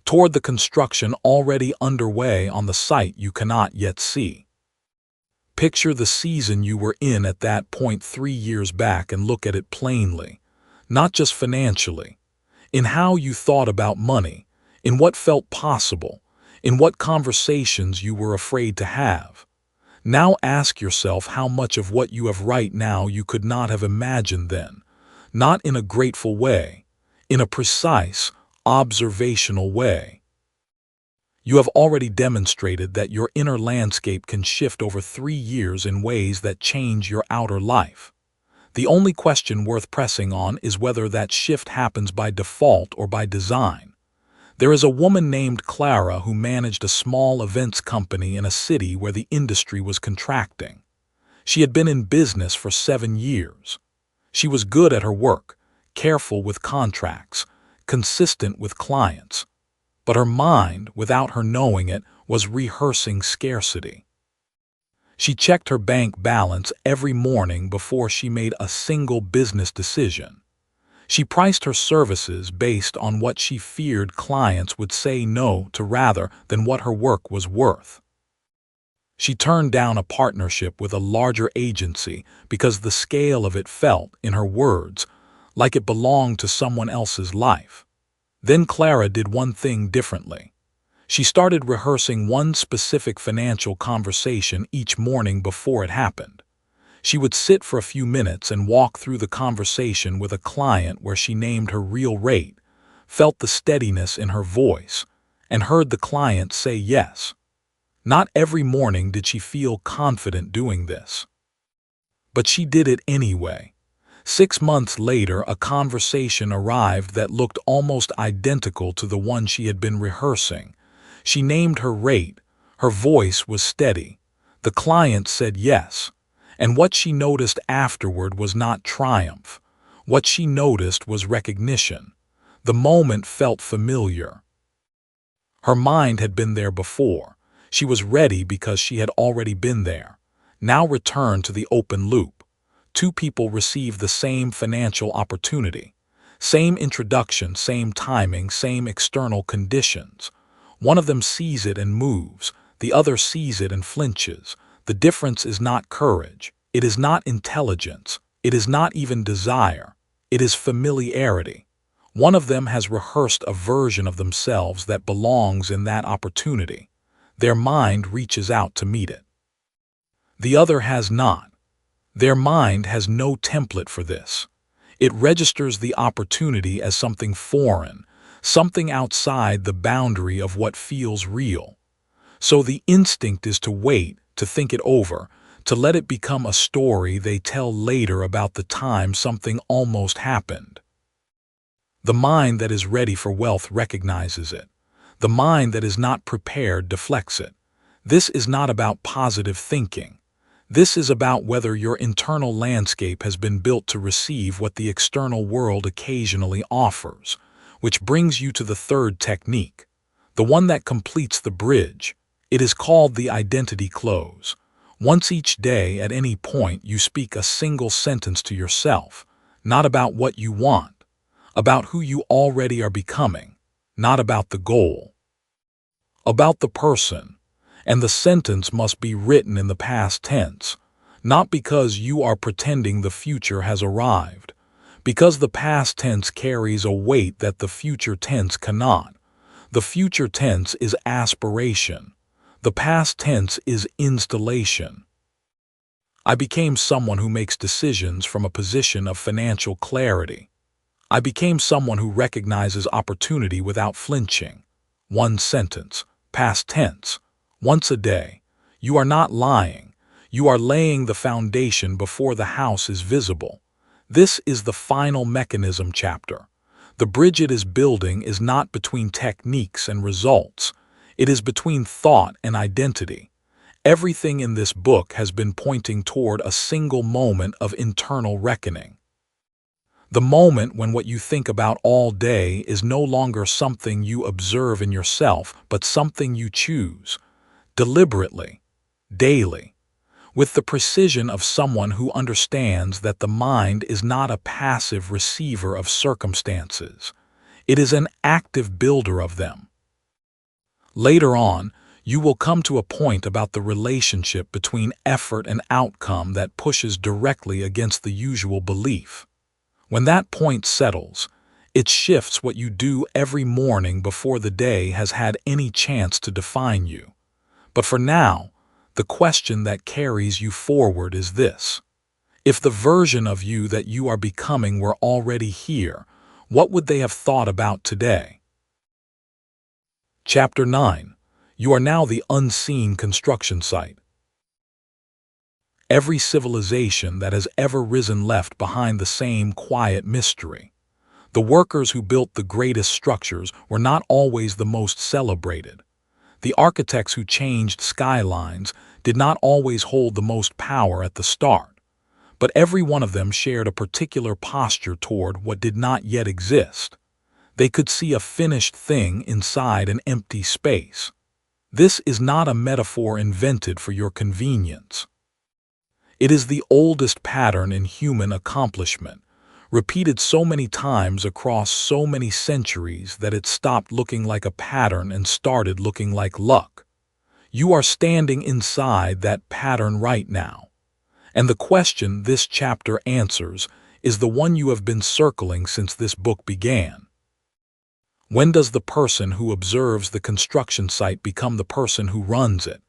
toward the construction already underway on the site you cannot yet see. Picture the season you were in at that point 3 years back and look at it plainly, not just financially, in how you thought about money, in what felt possible, in what conversations you were afraid to have. Now ask yourself how much of what you have right now you could not have imagined then, not in a grateful way, in a precise, observational way. You have already demonstrated that your inner landscape can shift over 3 years in ways that change your outer life. The only question worth pressing on is whether that shift happens by default or by design. There is a woman named Clara who managed a small events company in a city where the industry was contracting. She had been in business for 7 years. She was good at her work, careful with contracts, consistent with clients. But her mind, without her knowing it, was rehearsing scarcity. She checked her bank balance every morning before she made a single business decision. She priced her services based on what she feared clients would say no to rather than what her work was worth. She turned down a partnership with a larger agency because the scale of it felt, in her words, like it belonged to someone else's life. Then Clara did one thing differently. She started rehearsing one specific financial conversation each morning before it happened. She would sit for a few minutes and walk through the conversation with a client where she named her real rate, felt the steadiness in her voice, and heard the client say yes. Not every morning did she feel confident doing this. But she did it anyway. 6 months later, a conversation arrived that looked almost identical to the one she had been rehearsing. She named her rate. Her voice was steady. The client said yes. And what she noticed afterward was not triumph. What she noticed was recognition. The moment felt familiar. Her mind had been there before. She was ready because she had already been there. Now return to the open loop. Two people receive the same financial opportunity. Same introduction, same timing, same external conditions. One of them sees it and moves. The other sees it and flinches. The difference is not courage. It is not intelligence. It is not even desire. It is familiarity. One of them has rehearsed a version of themselves that belongs in that opportunity. Their mind reaches out to meet it. The other has not. Their mind has no template for this. It registers the opportunity as something foreign, something outside the boundary of what feels real. So the instinct is to wait, to think it over, to let it become a story they tell later about the time something almost happened. The mind that is ready for wealth recognizes it. The mind that is not prepared deflects it. This is not about positive thinking. This is about whether your internal landscape has been built to receive what the external world occasionally offers, which brings you to the third technique, the one that completes the bridge. It is called the identity close. Once each day, at any point, you speak a single sentence to yourself, not about what you want, about who you already are becoming, not about the goal, about the person. And the sentence must be written in the past tense, not because you are pretending the future has arrived, because the past tense carries a weight that the future tense cannot. The future tense is aspiration. The past tense is installation. I became someone who makes decisions from a position of financial clarity. I became someone who recognizes opportunity without flinching. One sentence, past tense. Once a day. You are not lying. You are laying the foundation before the house is visible. This is the final mechanism chapter. The bridge it is building is not between techniques and results. It is between thought and identity. Everything in this book has been pointing toward a single moment of internal reckoning. The moment when what you think about all day is no longer something you observe in yourself, but something you choose. Deliberately, daily, with the precision of someone who understands that the mind is not a passive receiver of circumstances. It is an active builder of them. Later on, you will come to a point about the relationship between effort and outcome that pushes directly against the usual belief. When that point settles, it shifts what you do every morning before the day has had any chance to define you. But for now, the question that carries you forward is this. If the version of you that you are becoming were already here, what would they have thought about today? Chapter 9. You are now the unseen construction site. Every civilization that has ever risen left behind the same quiet mystery. The workers who built the greatest structures were not always the most celebrated. The architects who changed skylines did not always hold the most power at the start, but every one of them shared a particular posture toward what did not yet exist. They could see a finished thing inside an empty space. This is not a metaphor invented for your convenience. It is the oldest pattern in human accomplishment, repeated so many times across so many centuries that it stopped looking like a pattern and started looking like luck. You are standing inside that pattern right now. And the question this chapter answers is the one you have been circling since this book began. When does the person who observes the construction site become the person who runs it?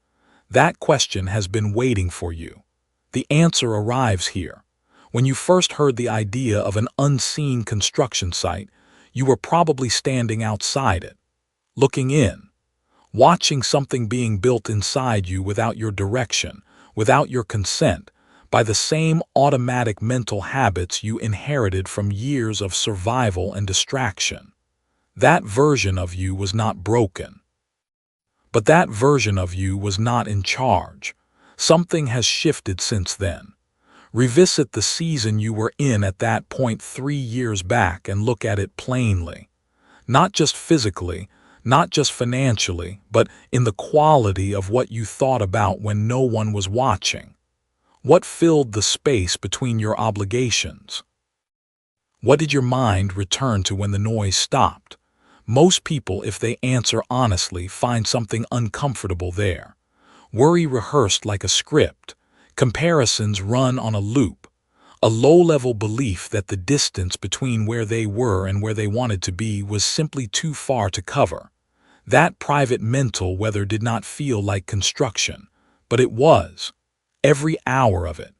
That question has been waiting for you. The answer arrives here. When you first heard the idea of an unseen construction site, you were probably standing outside it, looking in, watching something being built inside you without your direction, without your consent, by the same automatic mental habits you inherited from years of survival and distraction. That version of you was not broken. But that version of you was not in charge. Something has shifted since then. Revisit the season you were in at that point 3 years back and look at it plainly. Not just physically, not just financially, but in the quality of what you thought about when no one was watching. What filled the space between your obligations? What did your mind return to when the noise stopped? Most people, if they answer honestly, find something uncomfortable there. Worry rehearsed like a script, comparisons run on a loop, a low-level belief that the distance between where they were and where they wanted to be was simply too far to cover. That private mental weather did not feel like construction, but it was. Every hour of it.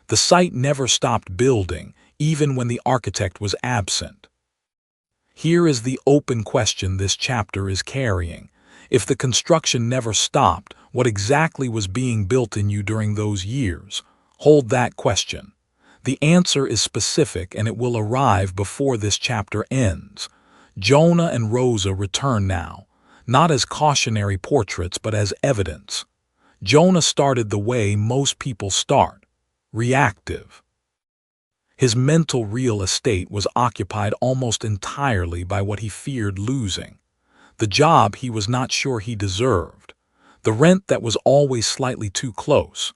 The site never stopped building, even when the architect was absent. Here is the open question this chapter is carrying. If the construction never stopped, what exactly was being built in you during those years? Hold that question. The answer is specific and it will arrive before this chapter ends. Jonah and Rosa return now, not as cautionary portraits but as evidence. Jonah started the way most people start, reactive. His mental real estate was occupied almost entirely by what he feared losing. The job he was not sure he deserved. The rent that was always slightly too close.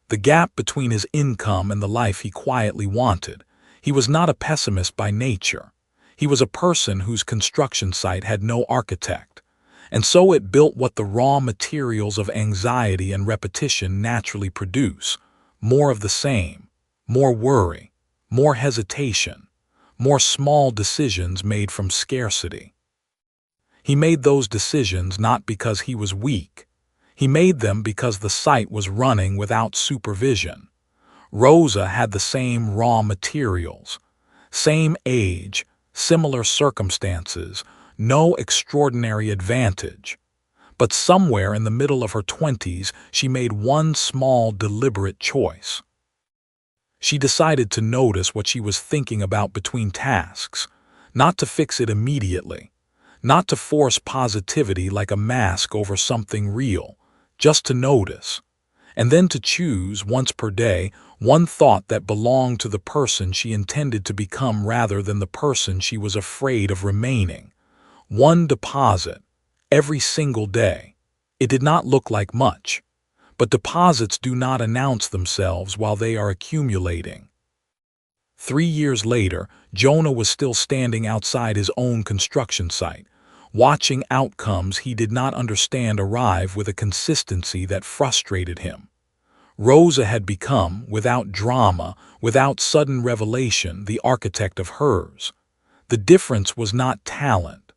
The gap between his income and the life he quietly wanted. He was not a pessimist by nature. He was a person whose construction site had no architect. And so it built what the raw materials of anxiety and repetition naturally produce. More of the same. More worry. More hesitation, more small decisions made from scarcity. He made those decisions not because he was weak. He made them because the site was running without supervision. Rosa had the same raw materials, same age, similar circumstances, no extraordinary advantage. But somewhere in the middle of her 20s, she made one small, deliberate choice. She decided to notice what she was thinking about between tasks, not to fix it immediately, not to force positivity like a mask over something real, just to notice, and then to choose once per day one thought that belonged to the person she intended to become rather than the person she was afraid of remaining. One deposit, every single day. It did not look like much. But deposits do not announce themselves while they are accumulating. 3 years later, Jonah was still standing outside his own construction site, watching outcomes he did not understand arrive with a consistency that frustrated him. Rosa had become, without drama, without sudden revelation, the architect of hers. The difference was not talent.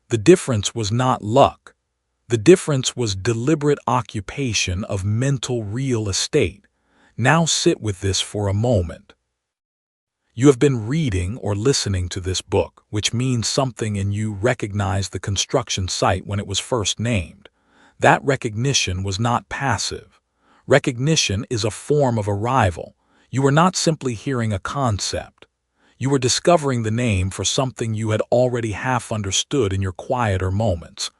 The difference was not luck. The difference was deliberate occupation of mental real estate. Now sit with this for a moment. You have been reading or listening to this book, which means something in you recognized the construction site when it was first named. That recognition was not passive. Recognition is a form of arrival. You were not simply hearing a concept. You were discovering the name for something you had already half understood in your quieter moments.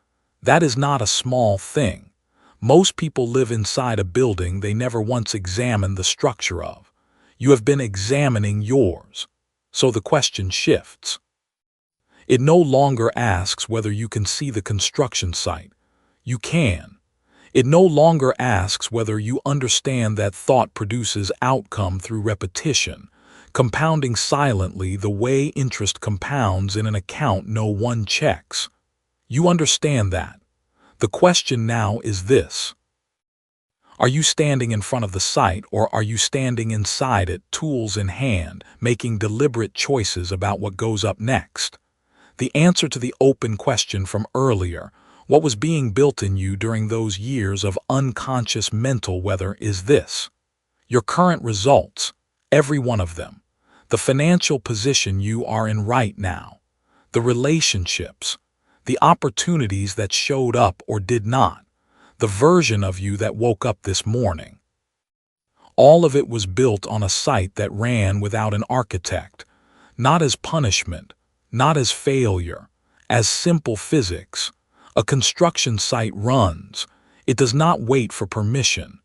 That is not a small thing. Most people live inside a building they never once examined the structure of. You have been examining yours. So the question shifts. It no longer asks whether you can see the construction site. You can. It no longer asks whether you understand that thought produces outcome through repetition, compounding silently the way interest compounds in an account no one checks. You understand that. The question now is this. Are you standing in front of the site or are you standing inside it, tools in hand, making deliberate choices about what goes up next? The answer to the open question from earlier, what was being built in you during those years of unconscious mental weather, is this. Your current results, every one of them. The financial position you are in right now. The relationships. The opportunities that showed up or did not, the version of you that woke up this morning. All of it was built on a site that ran without an architect, not as punishment, not as failure, as simple physics. A construction site runs. It does not wait for permission.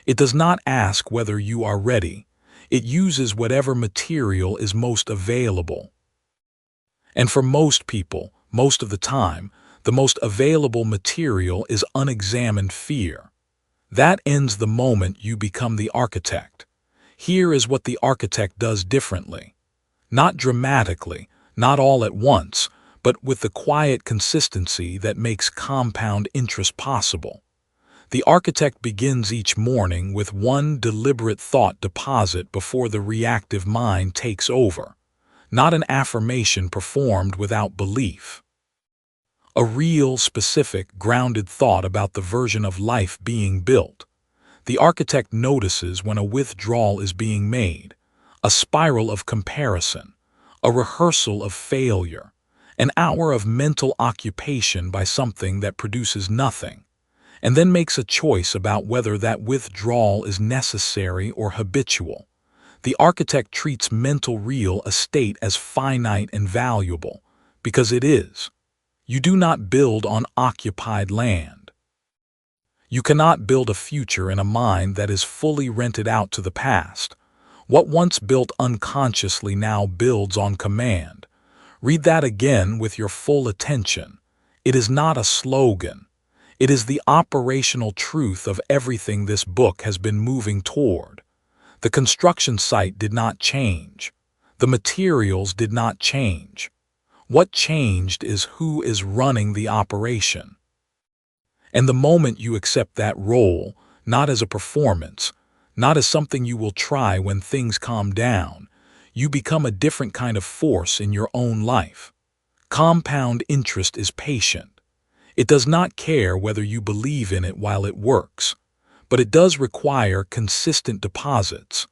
It does not ask whether you are ready. It uses whatever material is most available. And for most people, most of the time, the most available material is unexamined fear. That ends the moment you become the architect. Here is what the architect does differently. Not dramatically, not all at once, but with the quiet consistency that makes compound interest possible. The architect begins each morning with one deliberate thought deposit before the reactive mind takes over, not an affirmation performed without belief. A real, specific, grounded thought about the version of life being built. The architect notices when a withdrawal is being made, a spiral of comparison, a rehearsal of failure, an hour of mental occupation by something that produces nothing, and then makes a choice about whether that withdrawal is necessary or habitual. The architect treats mental real estate as finite and valuable, because it is. You do not build on occupied land. You cannot build a future in a mind that is fully rented out to the past. What once built unconsciously now builds on command. Read that again with your full attention. It is not a slogan. It is the operational truth of everything this book has been moving toward. The construction site did not change. The materials did not change. What changed is who is running the operation. And the moment you accept that role, not as a performance, not as something you will try when things calm down, you become a different kind of force in your own life. Compound interest is patient. It does not care whether you believe in it while it works, but it does require consistent deposits.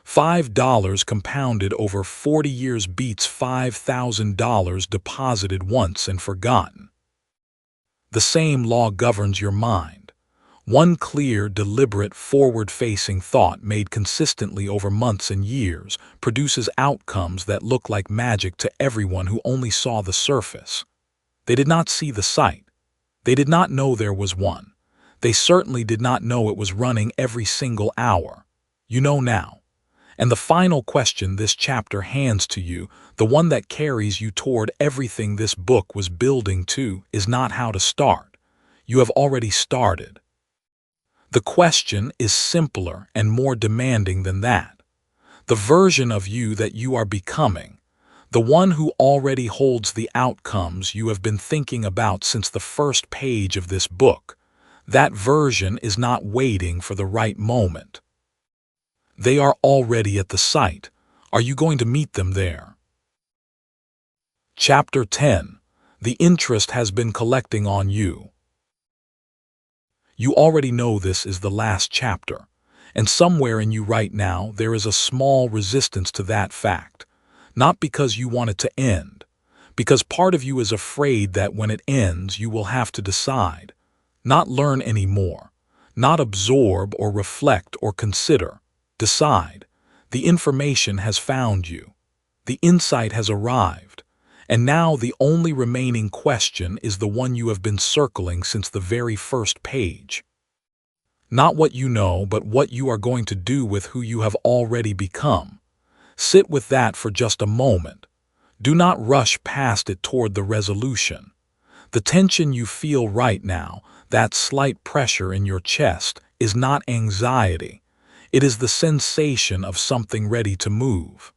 $5 compounded over 40 years beats $5,000 deposited once and forgotten. The same law governs your mind. One clear, deliberate, forward-facing thought made consistently over months and years produces outcomes that look like magic to everyone who only saw the surface. They did not see the site. They did not know there was one. They certainly did not know it was running every single hour. You know now. And the final question this chapter hands to you, the one that carries you toward everything this book was building to, is not how to start. You have already started. The question is simpler and more demanding than that. The version of you that you are becoming, the one who already holds the outcomes you have been thinking about since the first page of this book, that version is not waiting for the right moment. They are already at the site. Are you going to meet them there? Chapter 10. The interest has been collecting on you. You already know this is the last chapter, and somewhere in you right now there is a small resistance to that fact. Not because you want it to end, because part of you is afraid that when it ends you will have to decide, not learn anymore, not absorb or reflect or consider. Decide. The information has found you. The insight has arrived. And now the only remaining question is the one you have been circling since the very first page. Not what you know, but what you are going to do with who you have already become. Sit with that for just a moment. Do not rush past it toward the resolution. The tension you feel right now, that slight pressure in your chest, is not anxiety. It is the sensation of something ready to move.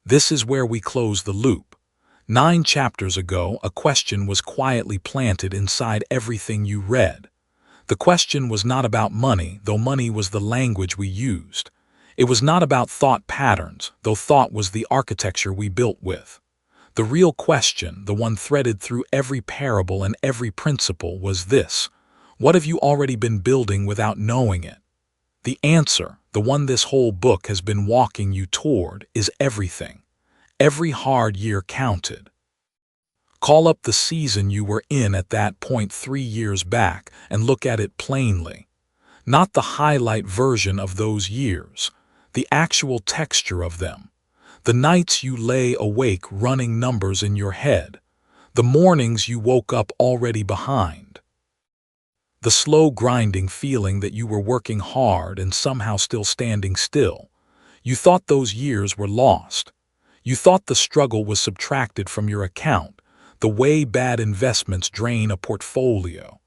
This is where we close the loop. 9 chapters ago, a question was quietly planted inside everything you read. The question was not about money, though money was the language we used. It was not about thought patterns, though thought was the architecture we built with. The real question, the one threaded through every parable and every principle, was this: what have you already been building without knowing it? The answer, the one this whole book has been walking you toward, is everything. Every hard year counted. Call up the season you were in at that point 3 years back and look at it plainly. Not the highlight version of those years, the actual texture of them. The nights you lay awake running numbers in your head. The mornings you woke up already behind. The slow grinding feeling that you were working hard and somehow still standing still. You thought those years were lost. You thought the struggle was subtracted from your account, the way bad investments drain a portfolio.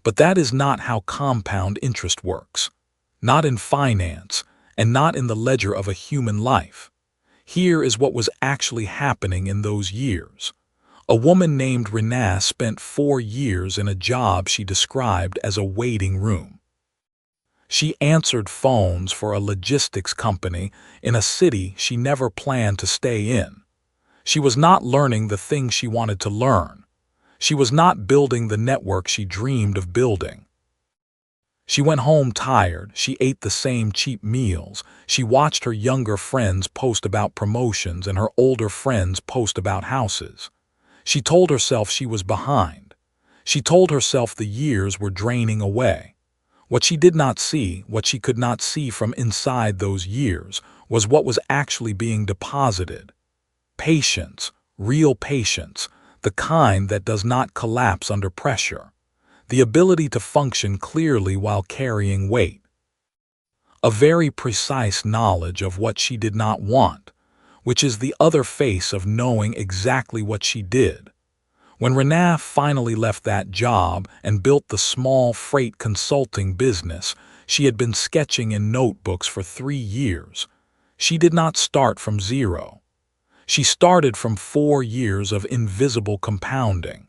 But that is not how compound interest works. Not in finance, and not in the ledger of a human life. Here is what was actually happening in those years. A woman named 𝗓𝗏 spent 4 years in a job she described as a waiting room. She answered phones for a logistics company in a city she never planned to stay in. She was not learning the things she wanted to learn. She was not building the network she dreamed of building. She went home tired, she ate the same cheap meals, she watched her younger friends post about promotions and her older friends post about houses. She told herself she was behind. She told herself the years were draining away. What she did not see, what she could not see from inside those years, was what was actually being deposited. Patience, real patience, the kind that does not collapse under pressure. The ability to function clearly while carrying weight. A very precise knowledge of what she did not want, which is the other face of knowing exactly what she did. When 𝗓𝗏 finally left that job and built the small freight consulting business she had been sketching in notebooks for 3 years, she did not start from zero. She started from 4 years of invisible compounding.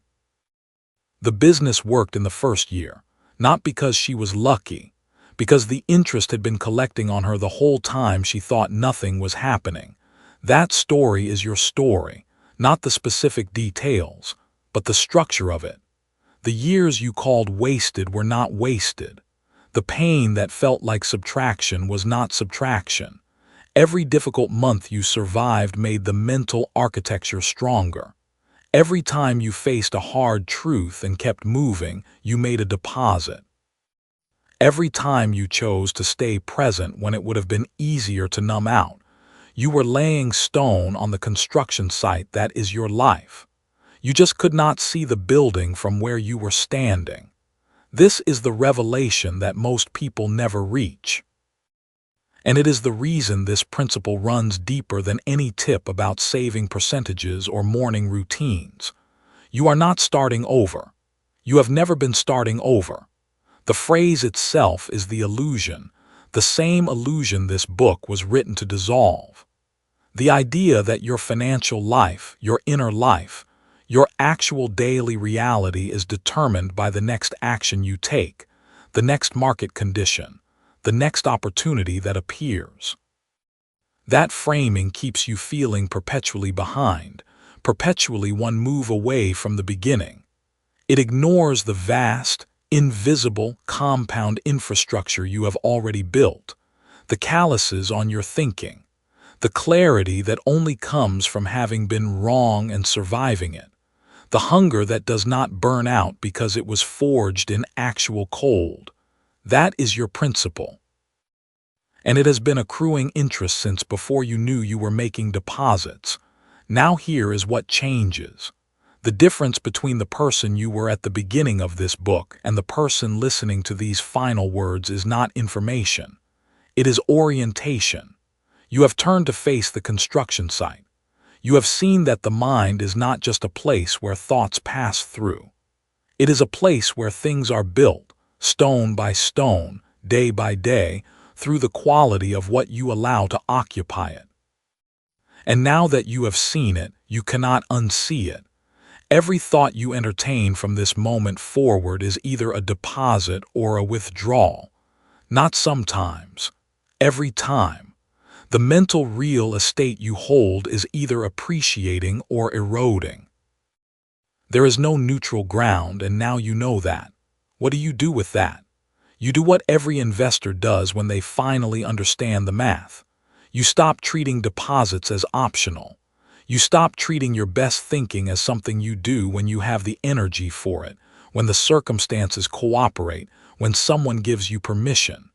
The business worked in the first year, not because she was lucky, because the interest had been collecting on her the whole time she thought nothing was happening. That story is your story, not the specific details, but the structure of it. The years you called wasted were not wasted. The pain that felt like subtraction was not subtraction. Every difficult month you survived made the mental architecture stronger. Every time you faced a hard truth and kept moving, you made a deposit. Every time you chose to stay present when it would have been easier to numb out, you were laying stone on the construction site that is your life. You just could not see the building from where you were standing. This is the revelation that most people never reach. And it is the reason this principle runs deeper than any tip about saving percentages or morning routines. You are not starting over. You have never been starting over. The phrase itself is the illusion, the same illusion this book was written to dissolve. The idea that your financial life, your inner life, your actual daily reality is determined by the next action you take, the next market condition, the next opportunity that appears. That framing keeps you feeling perpetually behind, perpetually one move away from the beginning. It ignores the vast, invisible, compound infrastructure you have already built, the calluses on your thinking, the clarity that only comes from having been wrong and surviving it, the hunger that does not burn out because it was forged in actual cold. That is your principle. And it has been accruing interest since before you knew you were making deposits. Now here is what changes. The difference between the person you were at the beginning of this book and the person listening to these final words is not information. It is orientation. You have turned to face the construction site. You have seen that the mind is not just a place where thoughts pass through. It is a place where things are built, stone by stone, day by day, through the quality of what you allow to occupy it. And now that you have seen it, you cannot unsee it. Every thought you entertain from this moment forward is either a deposit or a withdrawal. Not sometimes. Every time. The mental real estate you hold is either appreciating or eroding. There is no neutral ground, and now you know that. What do you do with that? You do what every investor does when they finally understand the math. You stop treating deposits as optional. You stop treating your best thinking as something you do when you have the energy for it, when the circumstances cooperate, when someone gives you permission.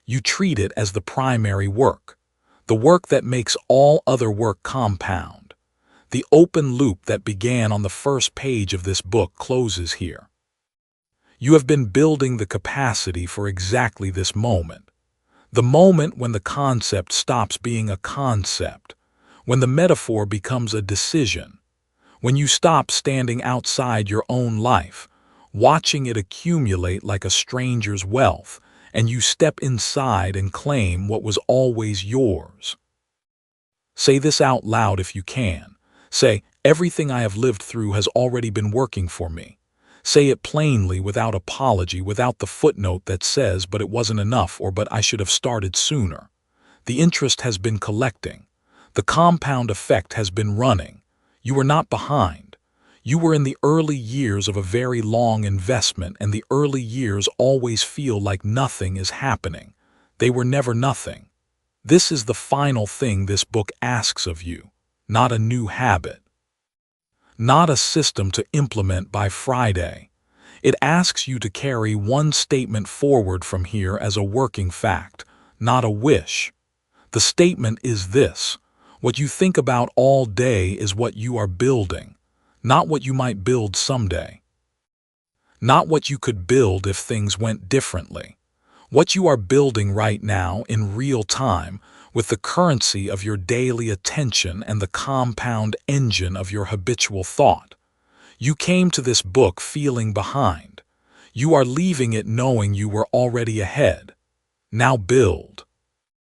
You treat it as the primary work, the work that makes all other work compound. The open loop that began on the first page of this book closes here. You have been building the capacity for exactly this moment. The moment when the concept stops being a concept, when the metaphor becomes a decision, when you stop standing outside your own life, watching it accumulate like a stranger's wealth, and you step inside and claim what was always yours. Say this out loud if you can. Say, everything I have lived through has already been working for me. Say it plainly, without apology, without the footnote that says, but it wasn't enough, or but I should have started sooner. The interest has been collecting. The compound effect has been running. You were not behind. You were in the early years of a very long investment, and the early years always feel like nothing is happening. They were never nothing. This is the final thing this book asks of you, not a new habit, not a system to implement by Friday. It asks you to carry one statement forward from here as a working fact, not a wish. The statement is this: what you think about all day is what you are building, not what you might build someday. Not what you could build if things went differently. What you are building right now in real time with the currency of your daily attention and the compound engine of your habitual thought. You came to this book feeling behind. You are leaving it knowing you were already ahead. Now build.